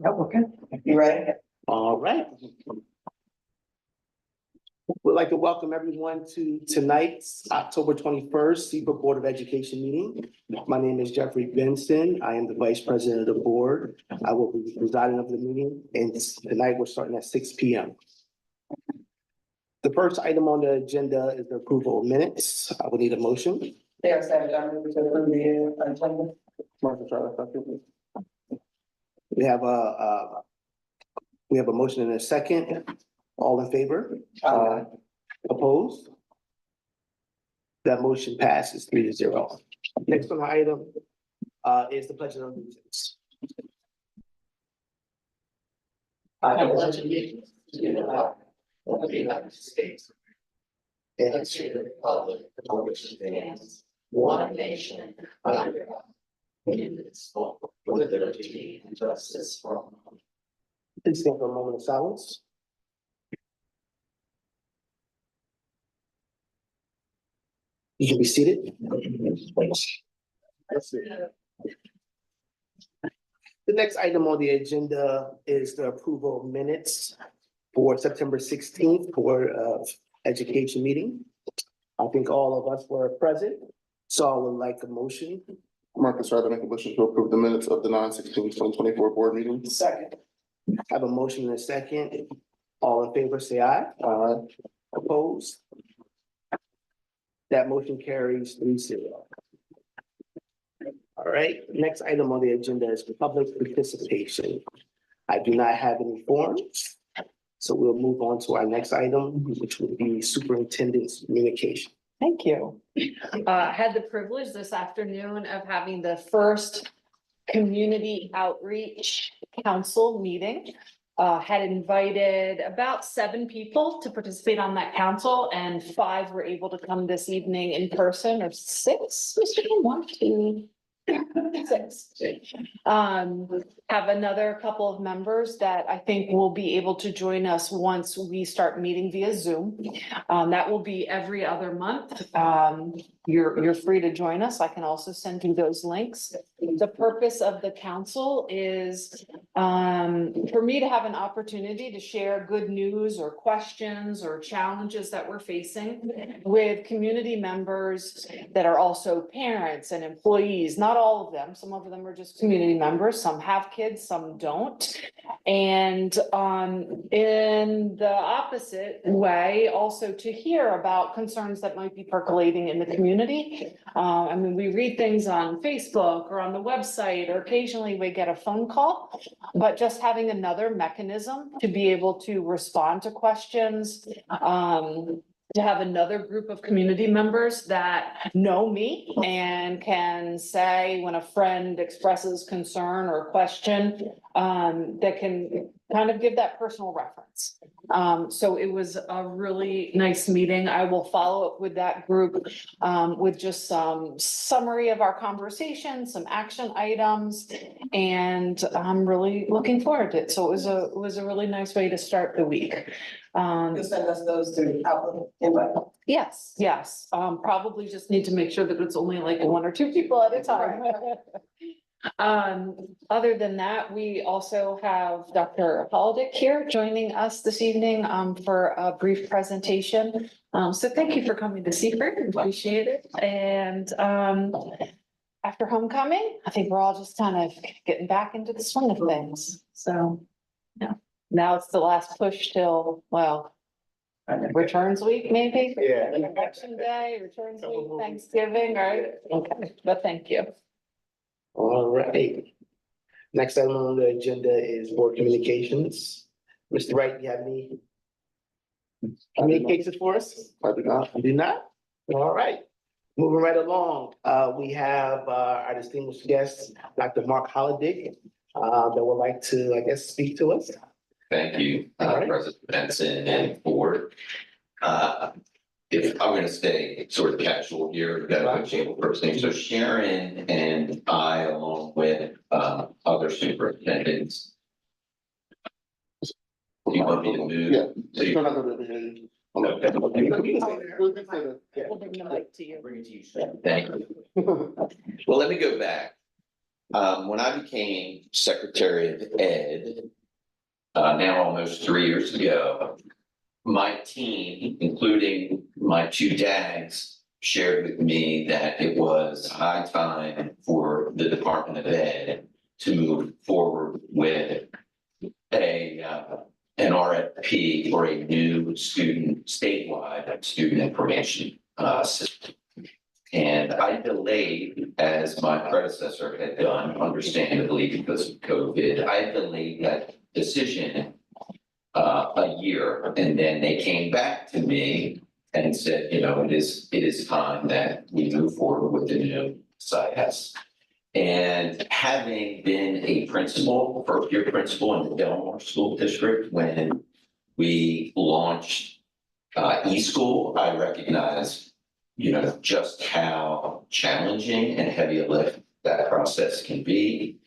Oh, okay. You ready? All right. We'd like to welcome everyone to tonight's October 21st Seabrook Board of Education meeting. My name is Jeffrey Benson. I am the Vice President of the board. I will be presiding over the meeting, and tonight we're starting at 6 p.m. The first item on the agenda is the approval of minutes. I will need a motion. There's that, I move to approve the agenda. We have a motion and a second. All in favor? Opposed? That motion passes 3-0. Next on the item is the pledge of allegiance. I pledge allegiance to the flag of the United States and to the republic for which it stands, one nation, under God, indivisible, with liberty and justice for all. Please stand for a moment of silence. You can be seated. The next item on the agenda is the approval of minutes for September 16th Board of Education meeting. I think all of us were present, so I would like a motion. Marcus, rather make a motion to approve the minutes of the 9/16/2024 board meeting. Second. I have a motion and a second. All in favor, say aye. Opposed? That motion carries 3-0. All right, next item on the agenda is public participation. I do not have any forms, so we'll move on to our next item, which will be superintendent's communication. Thank you. Had the privilege this afternoon of having the first community outreach council meeting. Had invited about 7 people to participate on that council, and 5 were able to come this evening in person, or 6, Mr. Kim? 1, 2, 6. Have another couple of members that I think will be able to join us once we start meeting via Zoom. That will be every other month. You're free to join us. I can also send you those links. The purpose of the council is for me to have an opportunity to share good news or questions or challenges that we're facing with community members that are also parents and employees. Not all of them. Some of them are just community members. Some have kids, some don't. And in the opposite way, also to hear about concerns that might be percolating in the community. I mean, we read things on Facebook or on the website, or occasionally we get a phone call, but just having another mechanism to be able to respond to questions, to have another group of community members that know me and can say when a friend expresses concern or question, that can kind of give that personal reference. So it was a really nice meeting. I will follow up with that group with just some summary of our conversation, some action items, and I'm really looking forward to it. So it was a really nice way to start the week. You'll send us those to Outlook invite. Yes, probably just need to make sure that it's only like 1 or 2 people at a time. Other than that, we also have Dr. Holdick here joining us this evening for a brief presentation. So thank you for coming to Seaford, appreciate it. And after homecoming, I think we're all just kind of getting back into the swing of things. So yeah, now it's the last push till, well, returns week, maybe? Yeah. Election day, returns week, Thanksgiving, right? Okay, but thank you. All right. Next item on the agenda is board communications. Mr. Wright, do you have any communications for us? I do not. You do not? All right. Moving right along, we have our distinguished guest, Dr. Mark Holdick, that would like to, I guess, speak to us. Thank you, All right. President Benson and board. If I'm going to stay sort of casual here, that would change the first name. So Sharon and I, along with other superintendents. Do you want me to move? Yeah. So you- You're not gonna be able to hear you. Okay. We'll just say that. We'll bring the mic to you. Bring it to you, Sharon. Thank you. Well, let me go back. When I became Secretary of Ed, now almost 3 years ago, my team, including my two DAGs, shared with me that it was high time for the Department of Ed to move forward with an RFP for a new statewide student information system. And I delayed, as my predecessor had done, understandably because of COVID, I delayed that decision a year, and then they came back to me and said, it is time that we move forward with the new SIS. And having been a principal, first-year principal in the Delmar School District, when we launched eSchool, I recognized just how challenging and heavy a lift that process can be.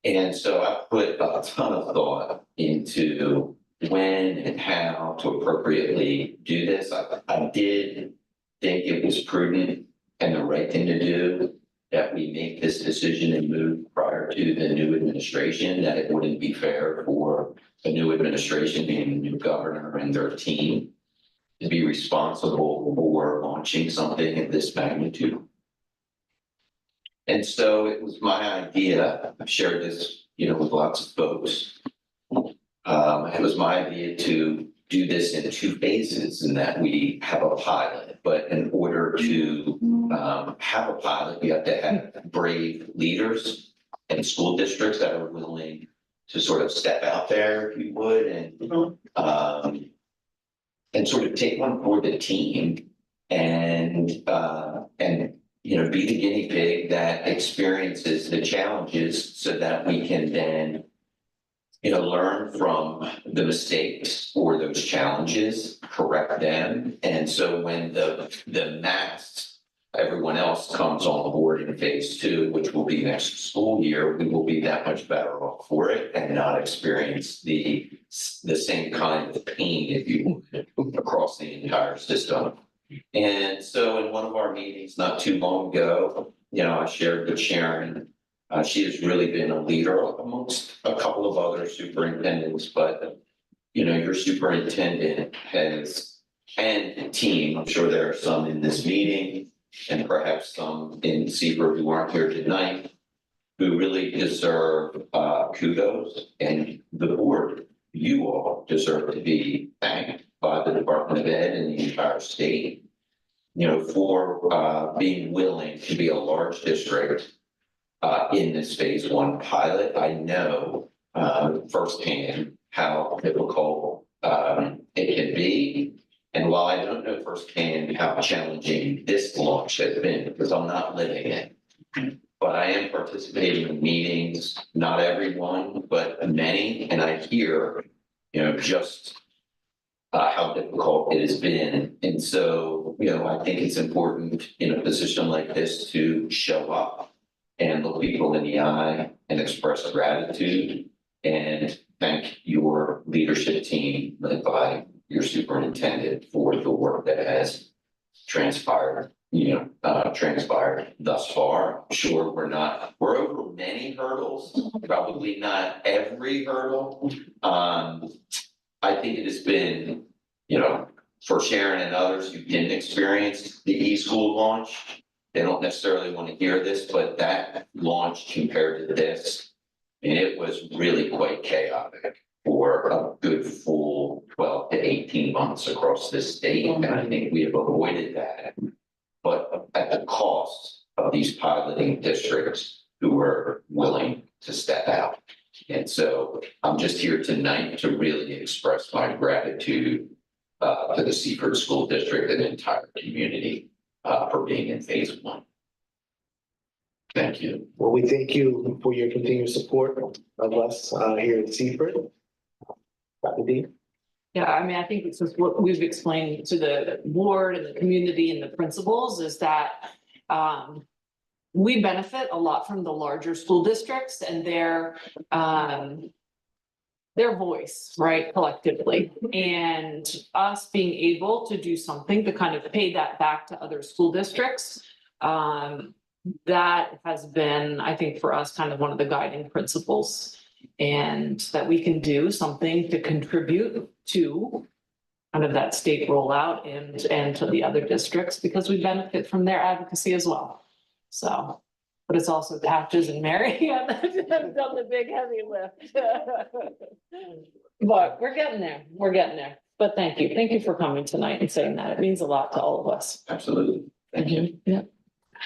And so I put a ton of thought into when and how to appropriately do this. I did think it was prudent and the right thing to do that we make this decision and move prior to the new administration, that it wouldn't be fair for a new administration, being the new governor and their team, to be responsible for launching something of this magnitude. And so it was my idea, I've shared this, with lots of folks. It was my idea to do this in 2 phases, in that we have a pilot, but in order to have a pilot, you have to have brave leaders and school districts that are willing to sort of step out there, if you would, and sort of take one for the team and be the guinea pig that experiences the challenges, so that we can then learn from the mistakes or those challenges, correct them. And so when the mass, everyone else comes on board in phase 2, which will be next school year, we will be that much better off for it and not experience the same kind of pain, if you would, across the entire system. And so in one of our meetings not too long ago, I shared with Sharon. She has really been a leader amongst a couple of other superintendents, but your superintendent has, and team, I'm sure there are some in this meeting and perhaps some in Seabrook who aren't here tonight, who really deserve kudos, and the board, you all deserve to be thanked by the Department of Ed and the entire state, for being willing to be a large district in this phase 1 pilot. I know firsthand how difficult it can be. And while I don't know firsthand how challenging this launch has been, because I'm not living it, but I am participating in meetings, not everyone, but many, and I hear, just how difficult it has been. And so, I think it's important in a position like this to show up and look people in the eye and express gratitude and thank your leadership team led by your superintendent for the work that has transpired thus far. Sure, we're over many hurdles, probably not every hurdle. I think it has been, for Sharon and others who didn't experience the eSchool launch, they don't necessarily want to hear this, but that launch compared to this, and it was really quite chaotic for a good full 12 to 18 months across this state. And I think we have avoided that, but at the cost of these piloting districts who are willing to step out. And so I'm just here tonight to really express my gratitude to the Seaford School District and the entire community for being in phase 1. Thank you. Well, we thank you for your continued support of us here at Seaford. Dr. D. Yeah, I think this is what we've explained to the board and the community and the principals, is that we benefit a lot from the larger school districts and their voice, right, collectively, and us being able to do something to kind of pay that back to other school districts that has been, I think, for us, kind of one of the guiding principles. And that we can do something to contribute to kind of that state rollout and to the other districts, because we benefit from their advocacy as well. So, but it's also Patches and Mary have done the big heavy lift. But we're getting there, But thank you for coming tonight and saying that. It means a lot to all of us. Absolutely. Thank you. Yeah.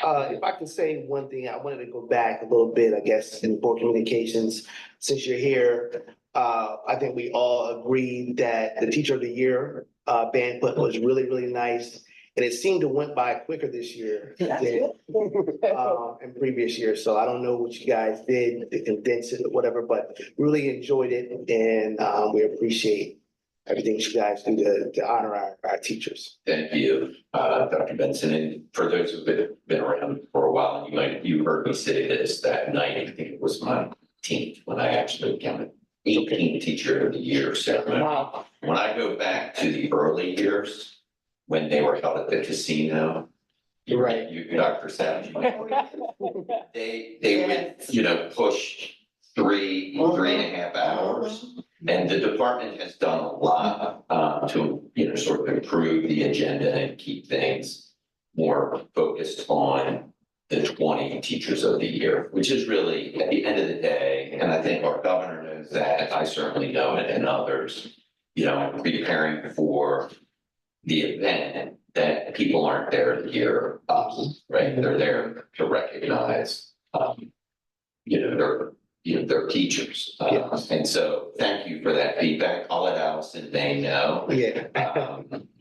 If I can say one thing, I wanted to go back a little bit, I guess, in board communications, since you're here. I think we all agreed that the Teacher of the Year banquet was really, really nice. And it seemed to went by quicker this year than in previous years. So I don't know what you guys did to condense it or whatever, but really enjoyed it. And we appreciate everything you guys do to honor our teachers. Thank you, Dr. Benson. And for those who've been around for a while, you heard me say this that night. I think it was my 18th when I actually counted 18 Teacher of the Year ceremony. Wow. When I go back to the early years, when they were held at the casino. Right. You, Dr. Savage, they would, push 3.5 hours. And the department has done a lot to, sort of improve the agenda and keep things more focused on the 20 Teachers of the Year, which is really, at the end of the day, and I think our governor knows that, I certainly know it, and others, preparing for the event, that people aren't there to hear us, right? They're there to recognize, their teachers. And so thank you for that feedback. I'll let Allison Day know. Yeah.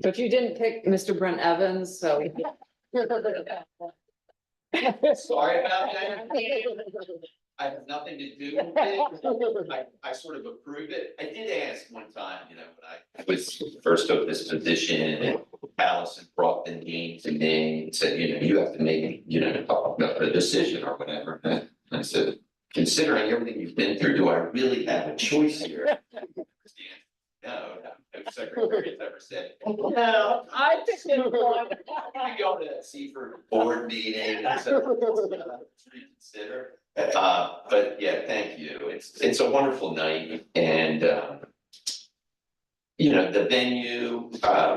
But you didn't pick Mr. Brent Evans, so. Sorry about that. I have nothing to do with it. I sort of approve it. I did ask one time, when I was first took this position and Allison brought the name to me and said, you have to make, a decision or whatever. And I said, considering everything you've been through, do I really have a choice here? No secretary has ever said, no, I picked him. I go to that Seaford board meeting, and so reconsider. But yeah, thank you. It's a wonderful night, and the venue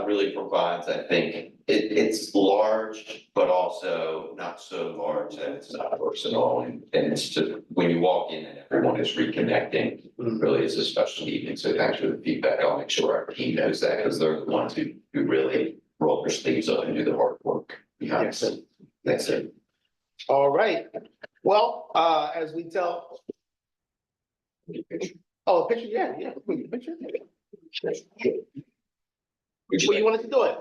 really provides, I think, it's large, but also not so large that it's not personal. And it's just when you walk in and everyone is reconnecting, really is a special evening. So thanks for the feedback. I'll make sure our team knows that, because they're the ones who really roll their sleeves up and do the hard work behind the scenes. That's it. All right. Well, as we tell. Oh, a picture, yeah. Picture. Which way you wanted to do it?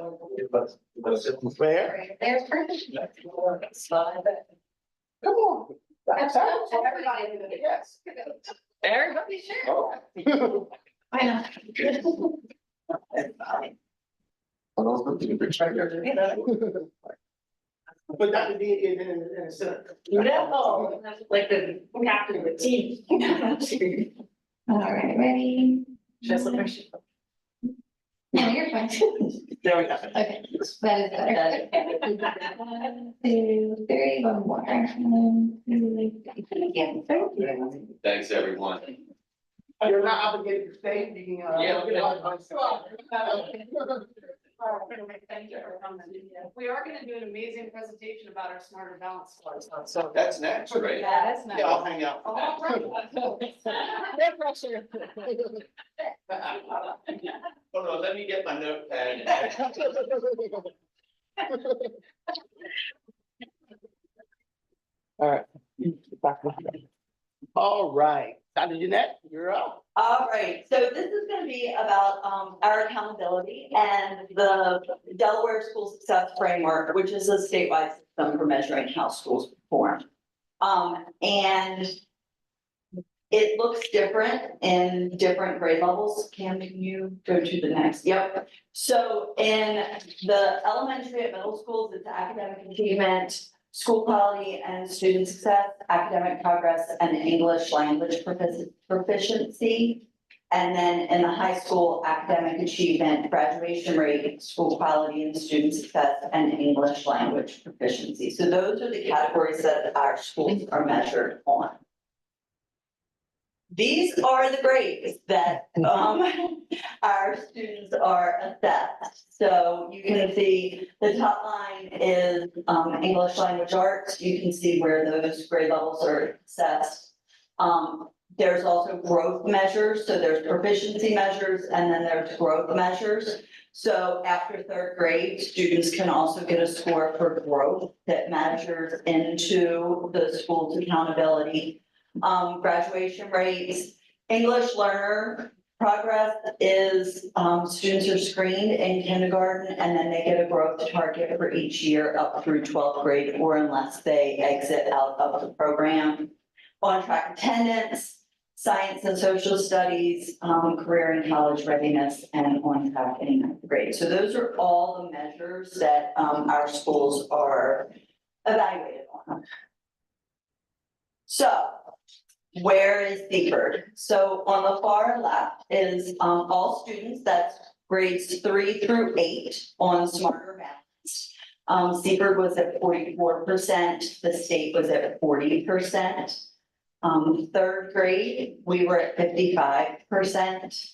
Where? There's perfect. Come on. Everybody. Yes. Everybody Oh. I know. But Dr. D is in the center. No, like the captain of the team. All right, ready? Just the question. No, you're fine. There we go. Okay, that is better. 1, 2, 3, one more. 1, 2, 3. Thanks, everyone. You're not obligated to stay. You can, Yeah. We are gonna do an amazing presentation about our smarter balance scores, so. That's next, right? Yeah, that's nice. Yeah, I'll hang out for that. No pressure. Hold on, let me get my notepad. All right. All right, Dr. Jeanette, you're up. All right, so this is gonna be about our accountability and the Delaware School Success Framework, which is a statewide system for measuring how schools perform. And it looks different in different grade levels. Cam, can you go to the next? Yep. So in the elementary and middle schools, it's academic achievement, school quality and student success, academic progress, and English language proficiency. And then in the high school, academic achievement, graduation rate, school quality and student success, and English language proficiency. So those are the categories that our schools are measured on. These are the grades that our students are assessed. So you can see the top line is English language arts. You can see where those grade levels are assessed. There's also growth measures. So there's proficiency measures and then there's growth measures. So after third grade, students can also get a score for growth that measures into the school's accountability. Graduation rates, English learner progress is, students are screened in kindergarten and then they get a growth target for each year up through 12th grade or unless they exit out of the program. On track attendance, science and social studies, career and college readiness, and on track in ninth grade. So those are all the measures that our schools are evaluated on. So where is Seaford? So on the far left is all students, that's grades 3 through 8 on Smarter Balance. Seaford was at 44%, the state was at 40%. Third grade, we were at 55%.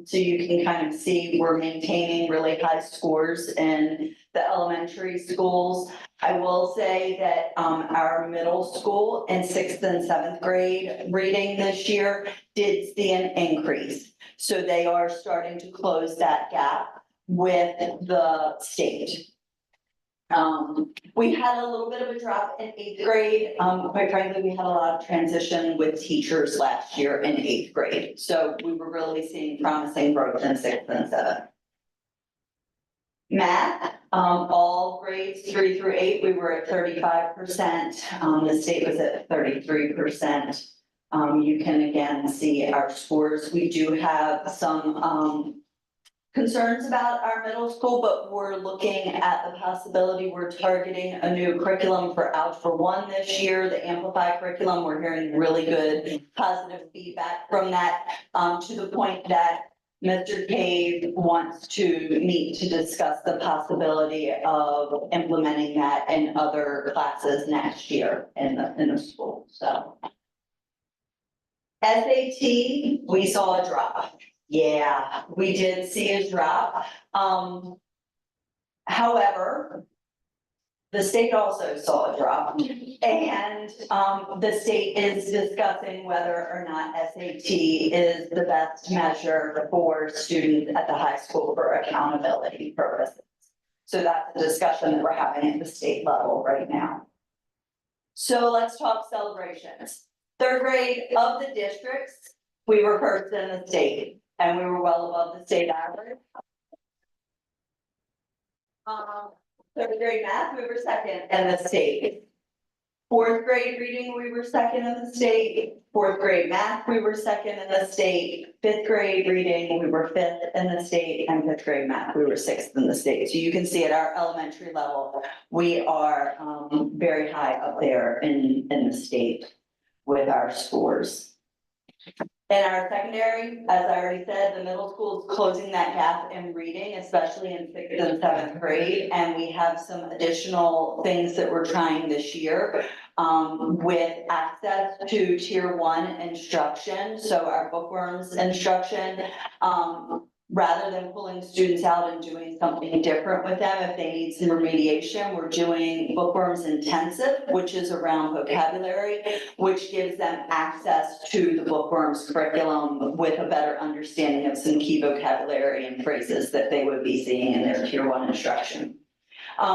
So you can kind of see we're maintaining really high scores in the elementary schools. I will say that our middle school in 6th and 7th grade reading this year did see an increase. So they are starting to close that gap with the state. We had a little bit of a drop in 8th grade. Quite frankly, we had a lot of transition with teachers last year in 8th grade. So we were really seeing promising growth in 6th and 7th. Math, all grades 3 through 8, we were at 35%. The state was at 33%. You can again see our scores. We do have some concerns about our middle school, but we're looking at the possibility, we're targeting a new curriculum for Algebra 1 this year, the Amplify curriculum. We're hearing really good positive feedback from that, to the point that Mr. Cave wants to meet to discuss the possibility of implementing that in other classes next year in the school, so. SAT, we saw a drop. Yeah, we did see a drop. However, the state also saw a drop, and the state is discussing whether or not SAT is the best measure for students at the high school for accountability purposes. So that's a discussion that we're having at the state level right now. So let's talk celebrations. Third grade of the districts, we were first in the state. And we were well above the state average. Third grade math, we were second in the state. Fourth grade reading, we were second in the state. Fourth grade math, we were second in the state. Fifth grade reading, we were 5th in the state, and 5th grade math, we were 6th in the state. So you can see at our elementary level, we are very high up there in the state with our scores. In our secondary, as I already said, the middle school is closing that gap in reading, especially in 6th and 7th grade. And we have some additional things that we're trying this year with access to tier 1 instruction. So our bookworms instruction, rather than pulling students out and doing something different with them, if they need some remediation, we're doing bookworms intensive, which is around vocabulary, which gives them access to the bookworms curriculum with a better understanding of some key vocabulary and phrases that they would be seeing in their tier 1 instruction.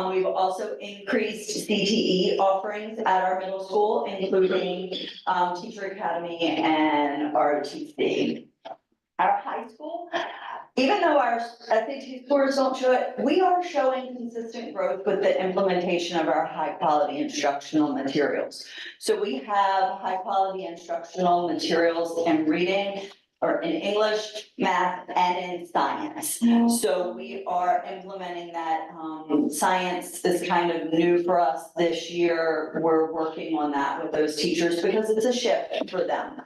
We've also increased CTE offerings at our middle school, including Teacher Academy and ROTC. Our high school, even though our SAT scores don't show it, we are showing consistent growth with the implementation of our high quality instructional materials. So we have high quality instructional materials in reading, or in English, math, and in science. So we are implementing that. Science is kind of new for us this year. We're working on that with those teachers because it's a shift for them.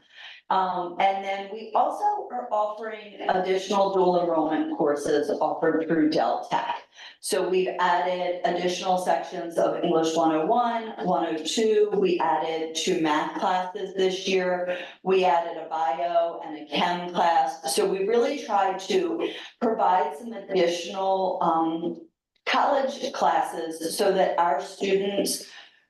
And then we also are offering additional dual enrollment courses offered through Dell Tech. So we've added additional sections of English 101, 102. We added 2 math classes this year. We added a bio and a chem class. So we really tried to provide some additional college classes so that our students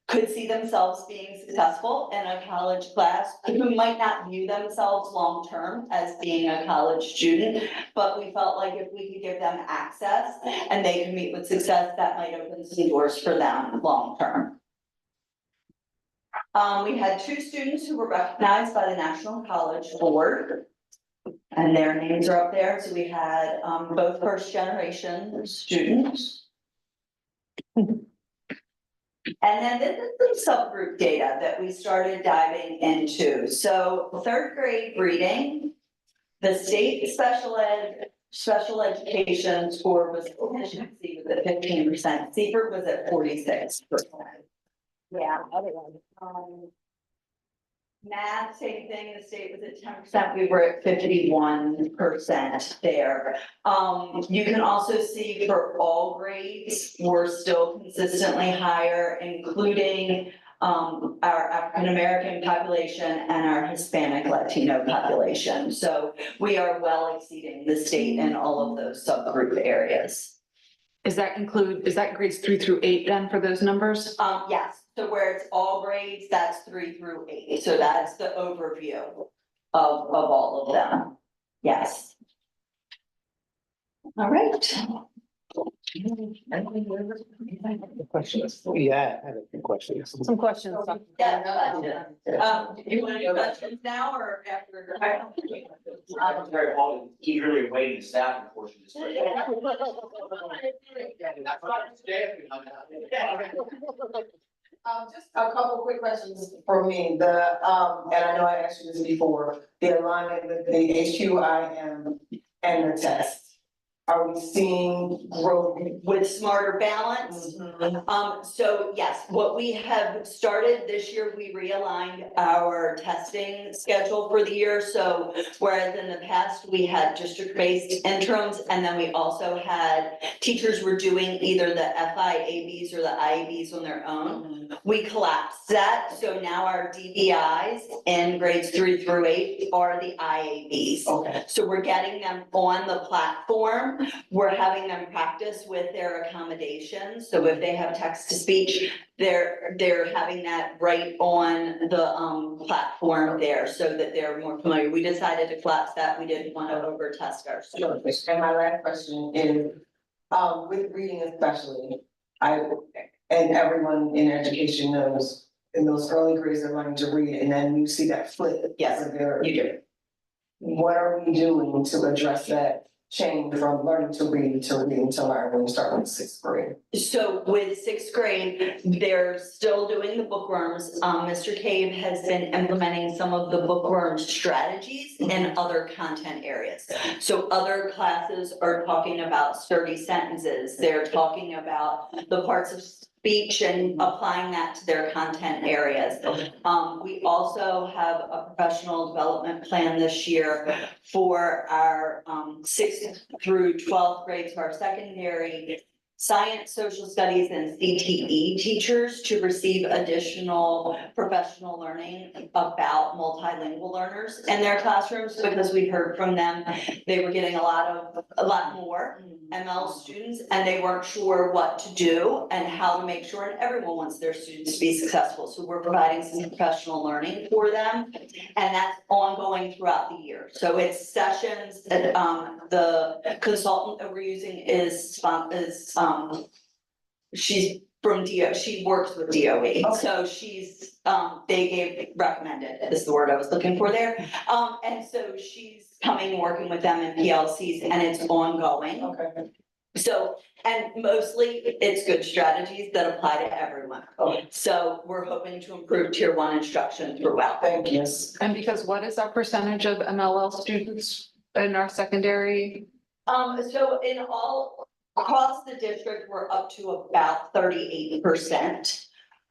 could see themselves being successful in a college class, who might not view themselves long-term as being a college student, but we felt like if we could give them access and they could meet with success, that might open some doors for them long-term. We had 2 students who were recognized by the National College Board, and their names are up there. So we had both first-generation students. And then this is some subgroup data that we started diving into. So 3rd grade reading, the state special education score was proficiency was at 15%. Seifert was at 46%. Yeah, other one. Math, same thing, the state was at 10%, we were at 51% there. You can also see for all grades, we're still consistently higher, including our African-American population and our Hispanic Latino population. So we are well exceeding the state in all of those subgroup areas. Is that grades 3 through 8 then for those numbers? Yes, so where it's all grades, that's 3 through 8, so that's the overview of all of them, yes. All right. Questions? Yeah, I have a few questions. Some questions. Yeah, you want to do questions now or after? I'm very eagerly awaiting the staffing portion. Just a couple quick questions for me, and I know I asked you this before, the alignment with the HQIM and the test. Are we seeing growth? With Smarter Balance? So yes, what we have started this year, we realigned our testing schedule for the year. So whereas in the past, we had district-based interims, and then we also had teachers were doing either the FIABs or the IABs on their own. We collapsed that, so now our DBIs in grades 3 through 8 are the IABs. Okay. So we're getting them on the platform. We're having them practice with their accommodations. So if they have text to speech, they're having that right on the platform there so that they're more familiar. We decided to collapse that. We didn't want to over test our students. And my last question is, with reading especially, and everyone in education knows, in those early grades, they're learning to read, and then you see that flip. Yes, you do. What are we doing to address that change from learning to read to reading to learn when you start with 6th grade? So with 6th grade, they're still doing the bookworms. Mr. Cave has been implementing some of the bookworm strategies in other content areas. So other classes are talking about sturdy sentences. They're talking about the parts of speech and applying that to their content areas. We also have a professional development plan this year for our 6th through 12th grades of our secondary science, social studies, and CTE teachers to receive additional professional learning about multilingual learners in their classrooms, because we heard from them, they were getting a lot more ML students, and they weren't sure what to do and how to make sure, and everyone wants their students to be successful. So we're providing some professional learning for them, and that's ongoing throughout the year. So it's sessions that the consultant that we're using is she's from DO, she works with DOE, so she's, they recommended, is the word I was looking for there. And so she's coming and working with them in PLCs, and it's ongoing. Okay. So, and mostly it's good strategies that apply to everyone. Okay. So we're hoping to improve tier 1 instruction throughout. Thank you. And because what is our percentage of MLL students in our secondary? So in all, across the district, we're up to about 38%.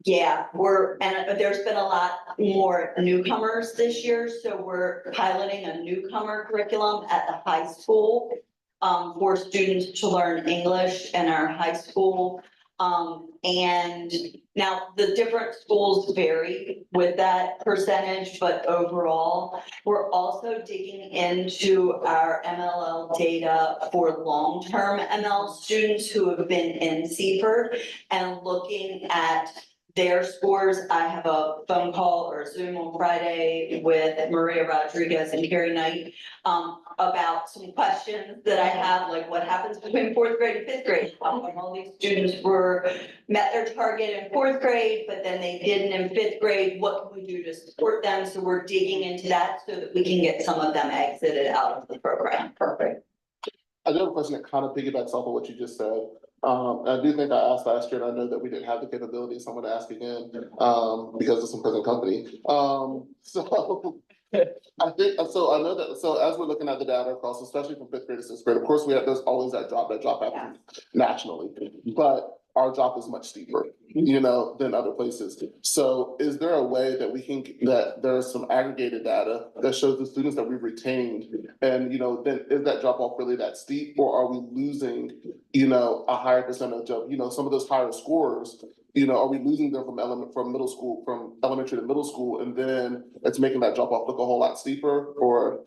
Yeah, but there's been a lot more newcomers this year, so we're piloting a newcomer curriculum at the high school. For students to learn English in our high school. And now the different schools vary with that percentage, but overall, we're also digging into our MLL data for long-term ML students who have been in Seaford and looking at their scores. I have a phone call or a Zoom on Friday with Maria Rodriguez and Carrie Knight about some questions that I have, like what happens between fourth grade and fifth grade? When all these students met their target in fourth grade, but then they didn't in fifth grade, what can we do to support them? So we're digging into that so that we can get some of them exited out of the program. Perfect. I do have a question that kind of piggybacks off of what you just said. I do think I asked last year, and I know that we didn't have the capability, so I'm gonna ask again, because of some present company. So I think, so I know that, so as we're looking at the data across, especially from fifth grade to sixth grade, of course, there's always that drop happens nationally, but our drop is much steeper, than other places. So is there a way that that there's some aggregated data that shows the students that we've retained? And, then is that drop off really that steep, or are we losing, a higher percentage of, some of those higher scorers? Are we losing them from middle school, from elementary to middle school, and then it's making that drop off look a whole lot steeper, or?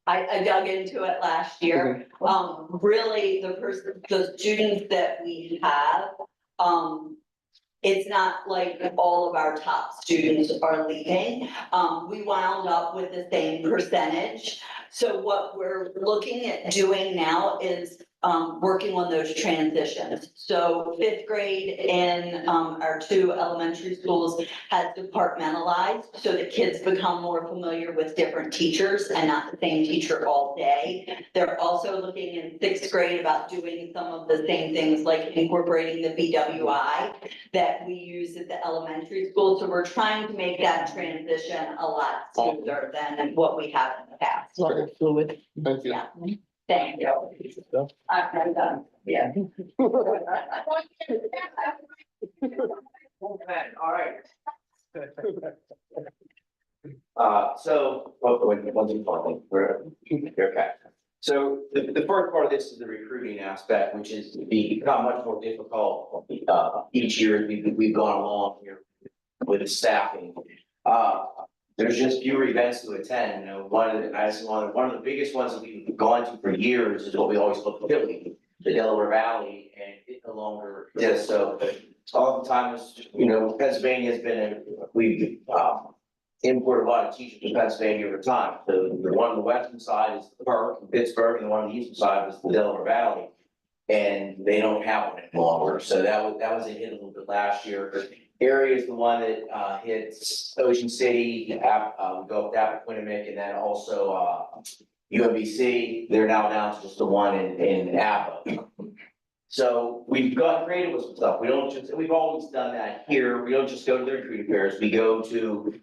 I dug into it last year. Really, the students that we have, it's not like all of our top students are leaving. We wound up with the same percentage. So what we're looking at doing now is working on those transitions. So fifth grade in our 2 elementary schools has departmentalized so that kids become more familiar with different teachers and not the same teacher all day. They're also looking in 6th grade about doing some of the same things like incorporating the BWI that we use at the elementary school. So we're trying to make that transition a lot smoother than what we have in the past. Fluid. Thank you. Yeah. Thank you. I'm done, yeah. Okay, all right. So, one thing, we're okay. So the first part of this is the recruiting aspect, which is become much more difficult each year as we've gone along here with the staffing. There's just fewer events to attend. One of the biggest ones that we've gone to for years is what we always call the Philly, the Delaware Valley, and it no longer exists. So oftentimes, Pennsylvania has we've imported a lot of teachers to Pennsylvania over time. So the one on the western side is the Perk in Pittsburgh, and the one on the eastern side is the Delaware Valley. And they don't have one any longer. So that was a hit a little bit last year. Area is the one that hits Ocean City, we go up to Appoquinimink, and then also UMBC. They're now down to just the one in Appa. So we've got creative with some stuff. We've always done that here. We don't just go to the recruiting fairs. We go to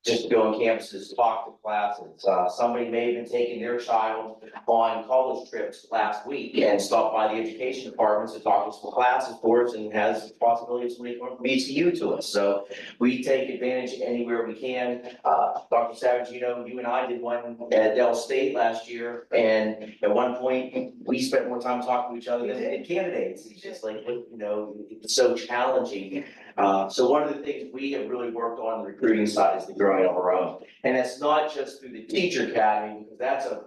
just go on campuses, talk to classes. Somebody may have been taking their child on college trips last week and stopped by the education departments to talk to some classes for us and has the possibility of somebody from VCU to us. So we take advantage anywhere we can. Dr. Savage, you and I did one at Dell State last year. And at one point, we spent more time talking to each other than we did candidates. It's just like, it's so challenging. So one of the things we have really worked on the recruiting side is the growing of our own. And it's not just through the teacher academy, because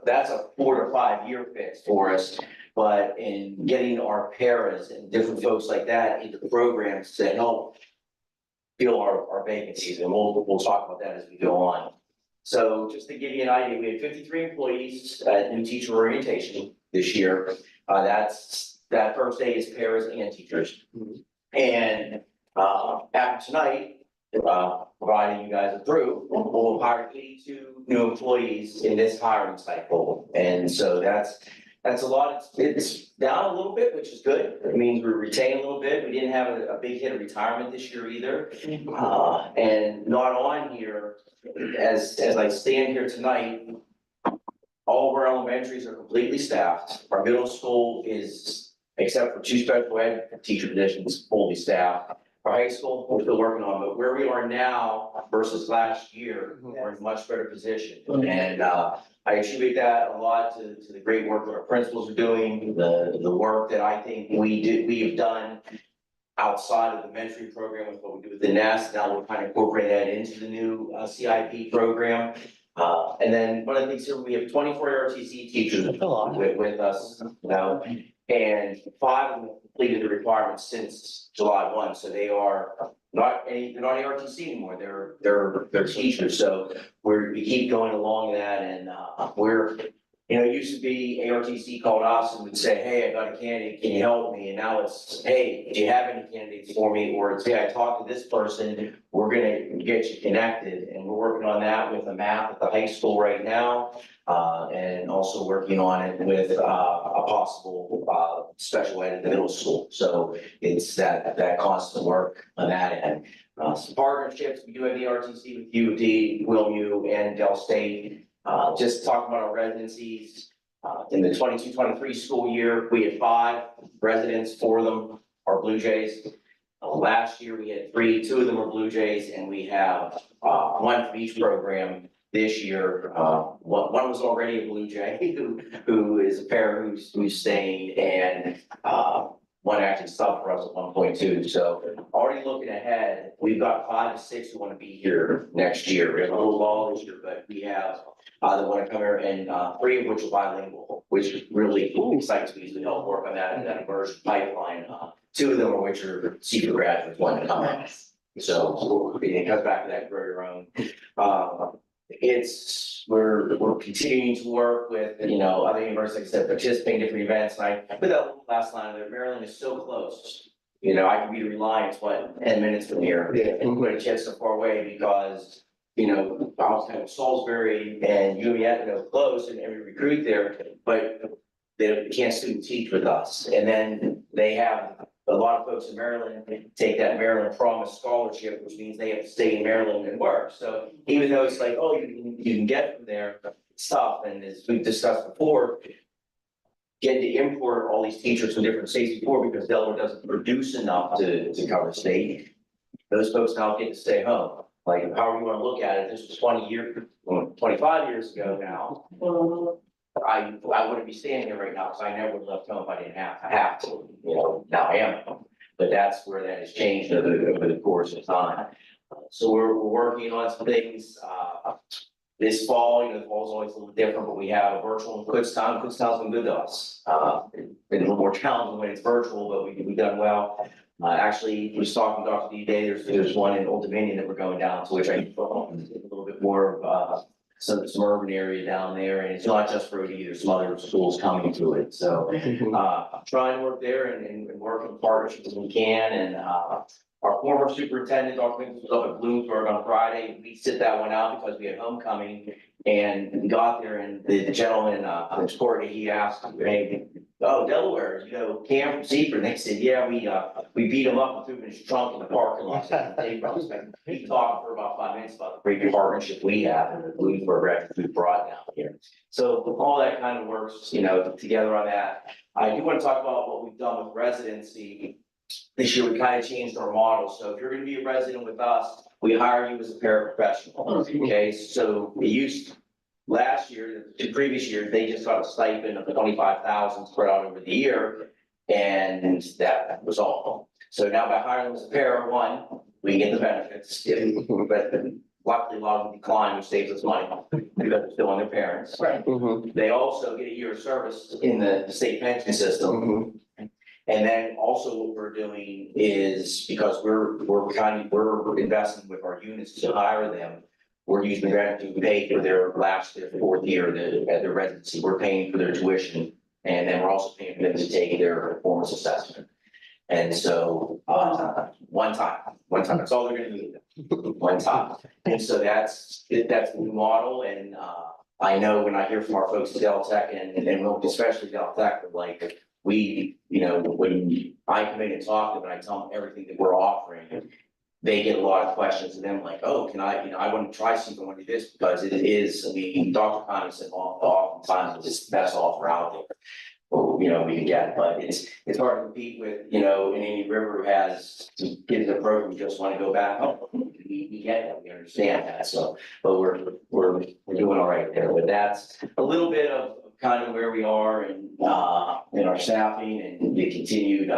that's a 4 to 5 year fix for us. But in getting our paras and different folks like that into the programs to help fill our vacancies, and we'll talk about that as we go on. So just to give you an idea, we had 53 employees at new teacher orientation this year. That first day is paras and teachers. And after tonight, providing you guys approve, we'll hire 82 new employees in this hiring cycle. And so that's a lot. It's down a little bit, which is good. It means we're retaining a little bit. We didn't have a big hit of retirement this year either. And not on here, as I stand here tonight, all of our elementaries are completely staffed. Our middle school is, except for 2 special ed teacher positions, fully staffed. our high school, we're still working on, but where we are now versus last year, we're in a much better position. And, I attribute that a lot to the great work that our principals are doing, the work that I think we have done outside of the mentoring program with what we do with the nest. Now we're kind of incorporating that into the new CIP program. And then one of the things here, we have 24 RTC teachers with us now, and 5 of them have completed the requirements since July 1. So they are they're not ARTC anymore. They're teachers. So we keep going along that, and it used to be ARTC called us and would say, hey, I got a candidate, can you help me? And now it's, hey, do you have any candidates for me? Or it's, hey, I talked to this person, we're gonna get you connected. And we're working on that with a math at the high school right now. And also working on it with a possible special ed at the middle school. So it's that constant work on that end. Some partnerships, we do have the RTC with U of D, WillU, and Dell State. Just talking about our residencies, in the 22-23 school year, we had 5 residents, 4 of them are Blue Jays. Last year, we had 3, 2 of them are Blue Jays, and we have 1 for each program. This year, one was already a Blue Jay who is a pair who's staying, and one actually subbed for us at 1.2. So already looking ahead, we've got 5 to 6 who want to be here next year. We have a little long this year, but we have that want to come here, and 3 of which are bilingual, which really excites me to help work on that immersion pipeline. 2 of them are which are secret graduates want to come in. So it comes back to that grow your own. We're continuing to work with, other universities, like I said, participating in different events. And I put that last line there, Maryland is so close. I can be to Reliance, 10 minutes from here, and put a chance so far away because, I was kind of Salisbury and UME, close, and we recruit there, but they can't student teach with us. And then they have a lot of folks in Maryland take that Maryland Promise Scholarship, which means they have to stay in Maryland and work. So even though it's like, oh, you can get from there, it's tough. And as we've discussed before, getting to import all these teachers from different states before, because Delaware doesn't produce enough to cover the state, those folks now get to stay home. Like, however you want to look at it, this was 25 years ago now. I wouldn't be standing here right now because I never left home if I didn't have to, now I am home. But that's where that has changed over the course of time. So we're working on some things, this fall, the fall's always a little different, but we have a virtual in Kutztown. Kutztown's been good to us. Been a little more challenging when it's virtual, but we've done well. Actually, we was talking to Dr. D today, there's one in Old Dominion that we're going down to, which I think a little bit more of, some urban area down there, and it's not just Rhode either, some other schools coming to it, so. Trying to work there and work in partnerships as we can, and, our former superintendent, Dr. Winkles, was up at Bloomsburg on Friday. We sit that one out because we had homecoming, and we got there, and the gentleman, Courtney, he asked, hey, oh, Delaware, Cam from Seaford, and they said, yeah, we beat him up and threw him in his trunk in the parking lot. He talked for about 5 minutes about the great partnership we have and the Bloomsburg record we brought down here. So all that kind of works, together on that. I do want to talk about what we've done with residency. This year, we kind of changed our model. So if you're going to be a resident with us, we hire you as a paraprofessional. Okay, so last year, the previous year, they just got a stipend of 25,000 spread out over the year, and that was all. So now by hiring them as a para, 1, we get the benefits, but luckily a lot of them decline, which saves us money because they're still on their parents. Right. They also get a year of service in the state pension system. And then also what we're doing is, because we're investing with our units to hire them, we're using the grant to pay for their 4th year at their residency. We're paying for their tuition, and then we're also paying for them to take their performance assessment. And so, one time, that's all they're gonna need, one time. And so that's the new model, and I know when I hear from our folks at Del Tech and especially Del Tech, like, when I come in and talk to them and I tell them everything that we're offering, they get a lot of questions, and then like, oh, can I want to try something, I want to do this, because it is, Dr. Connie said oftentimes it's the best offer out there. we can get, but it's hard to compete with, an Indian River who has kids in the program who just want to go back home. We get that, we understand that, so, but we're doing all right there, but that's a little bit of kind of where we are in our staffing and the continued,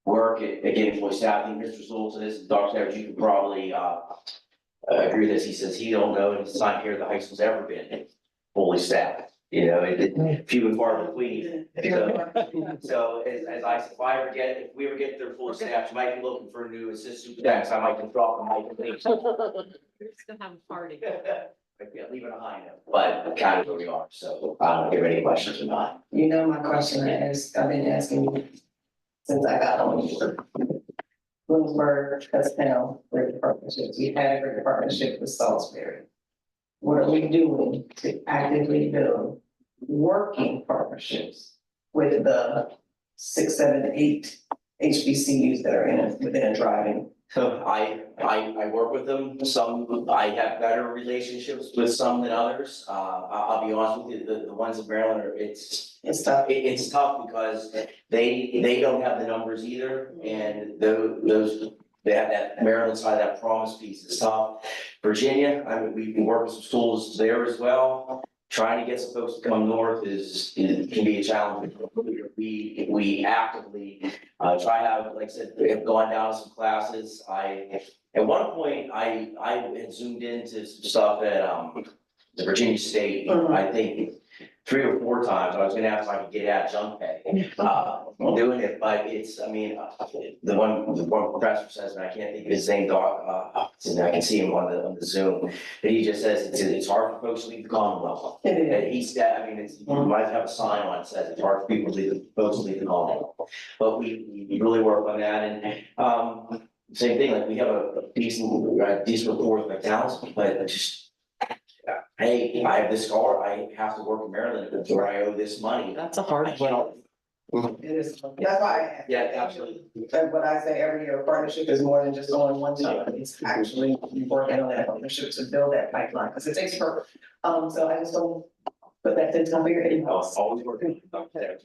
work at getting fully staffing. Mr. Zulton, this, Dr. Evans, you can probably, agree with this. He says he don't know in his time here the high school's ever been fully staffed. Few and far between. So as I said, if we ever get there fully staffed, you might be looking for a new assistant superintendent. I might just drop the mic and leave. We're just gonna have a party. Leave it behind him, but kind of where we are. So I don't know if you have any questions or not. You know, my question I've been asking you since I got on board. Bloomsburg has now great partnerships. We had a great partnership with Salisbury. What are we doing to actively build working partnerships with the 6, 7, 8 HBCUs that are within a driving? So I work with them, some, I have better relationships with some than others, I'll be honest with you, the ones in Maryland are, it's tough. It's tough because they don't have the numbers either, and those, they have that Maryland side, that promise piece is tough. Virginia, we've been working with some schools there as well. Trying to get some folks to come north can be a challenge. We actively try to have, like I said, we have gone down to some classes. At one point, I had zoomed into some stuff at the Virginia State, I think 3 or 4 times. I was gonna ask if I could get adjunct pay, doing it, but the one professor says, and I can't think of his name, and I can see him on the Zoom, but he just says it's hard for folks to leave the Commonwealth. And he said, you might have a sign on it says it's hard for people to leave the Commonwealth. But we really work on that, and same thing, like we have a decent rapport with McDonald's, but just, hey, I have this car, I have to work in Maryland where I owe this money. That's a hard I can't- It is, that's why I asked. Yeah, absolutely. But what I say every year, partnership is more than just going one time, it's actually working on that partnership to build that pipeline, because it takes forever. So I just don't put that to the top of your head. I was always working on that,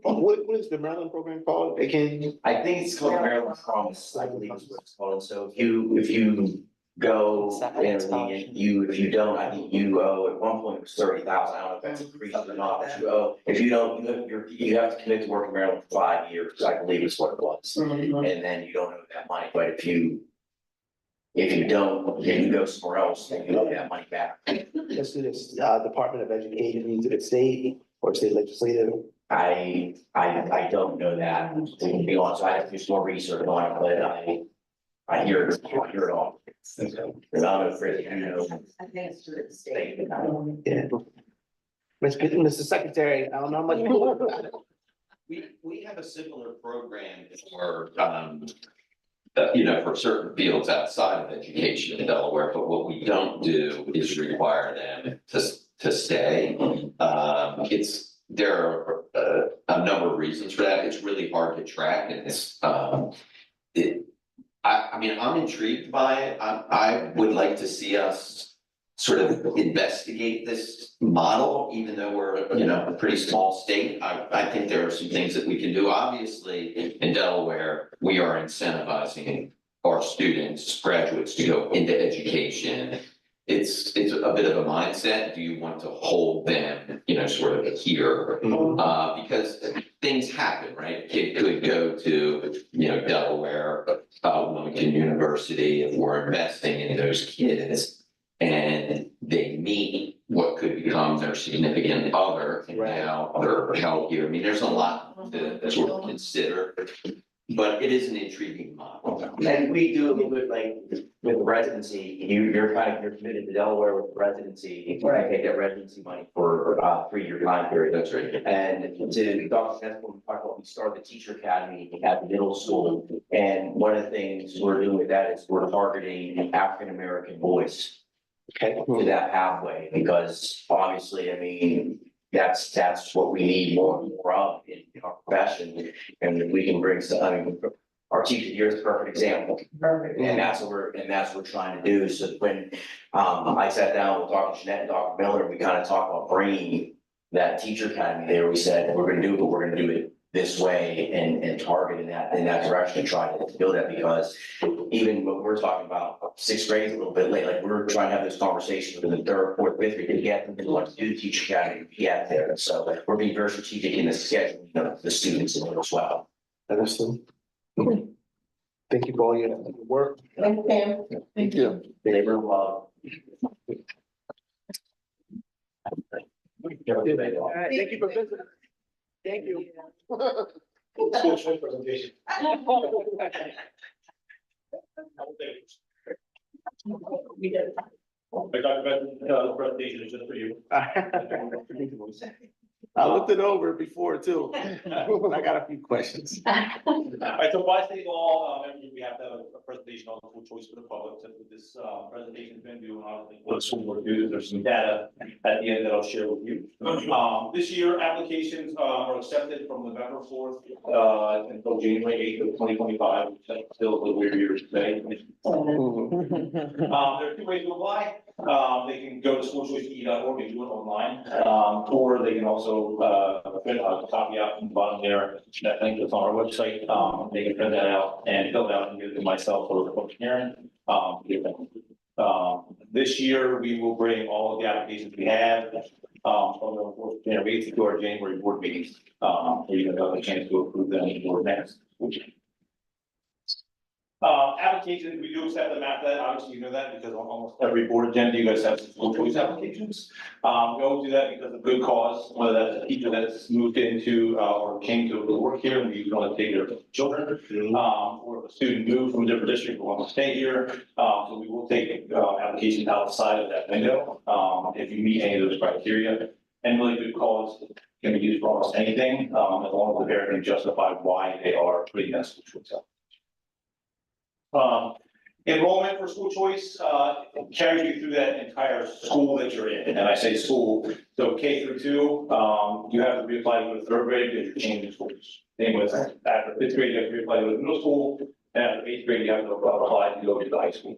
What is the Maryland program called again? I think it's called Maryland Promise, I believe is what it's called, and so if you go and if you don't, I think you owe, at one point it was 30,000, I don't know if that's increased or not, but you owe, if you don't, you have to commit to work in Maryland for 5 years, I believe is what it was. And then you don't owe that money, but if you don't, then you go somewhere else, then you owe that money back. Let's do this, Department of Education, to the state or state legislative. I don't know that, to be honest, I have to do some more research on it, but I hear it all. And I'm afraid, I think it's through the state. Yeah. Mr. Secretary, I don't know how much more about it. We have a similar program for, for certain fields outside of education in Delaware, but what we don't do is require them to stay. There are a number of reasons for that. It's really hard to track, and I'm intrigued by it. I would like to see us sort of investigate this model, even though we're, a pretty small state. I think there are some things that we can do. Obviously, in Delaware, we are incentivizing our students, graduates, to go into education. It's a bit of a mindset. Do you want to hold them, sort of here? Because things happen, right? A kid could go to, Delaware, Wilmington University, if we're investing in those kids, and they meet what could become their significant other, and now they're held here. There's a lot to sort of consider, but it is an intriguing model. And we do a little bit like with residency, you're committed to Delaware with residency. Right. Take that residency money for a 3-year time period. That's right. And to Dr. Smith, when we talked about, we started the teacher academy at the middle school. And one of the things we're doing with that is we're targeting African-American boys to that pathway, because obviously, that's what we need more and more of in our profession. And if we can bring some, our teacher here is a perfect example. Perfect. And that's what we're trying to do. So when I sat down with Dr. Jeanette and Dr. Miller, we kind of talked about bringing that teacher academy there, we said, we're gonna do it, but we're gonna do it this way and target in that direction, and try to build that, because even what we're talking about, sixth grade is a little bit late, like, we're trying to have this conversation with the third, fourth, fifth grade to get them to want to do the teacher academy, to get there. So we're being very strategic in the schedule, the students in it as well. Understood. Thank you for all your work. Thank you, Pam. Thank you. They were, All right, thank you for visiting. Thank you. School choice presentation. We did. But Dr. Benson, the presentation is just for you. I looked it over before too. I got a few questions. All right, so by state law, we have to have a presentation on school choice for the public, so this, presentation's been due, and obviously, what the school board do, there's some data at the end that I'll share with you. This year, applications, are accepted from November 4th, until January 8th of 2025, which is still a little weird year today. There are two ways to apply. They can go to schoolchoice.org and do it online, or they can also, print a copy out from the bottom there, that link that's on our website. They can print that out and fill it out and give it to myself or Karen. This year, we will bring all of the applications we have, from the January 8th to our January board meetings. Where you have a chance to approve them for next. Applications, we do accept them after that, obviously you know that, because on almost every board agenda, you guys have some school choice applications. We always do that because of good cause, whether that's a teacher that's moved into, or came to work here and we want to take their children. Or if a student moved from a different district, we want to stay here, so we will take, applications outside of that window, if you meet any of those criteria. And really good cause can be used for almost anything, as long as the parent can justify why they are putting that school choice out. Enrollment for school choice, carries you through that entire school that you're in, and I say school, so K through 2, you have to reapply to go to third grade because you're changing schools. Same with after fifth grade, you have to reapply to go to middle school, and after eighth grade, you have to apply to go to the high school.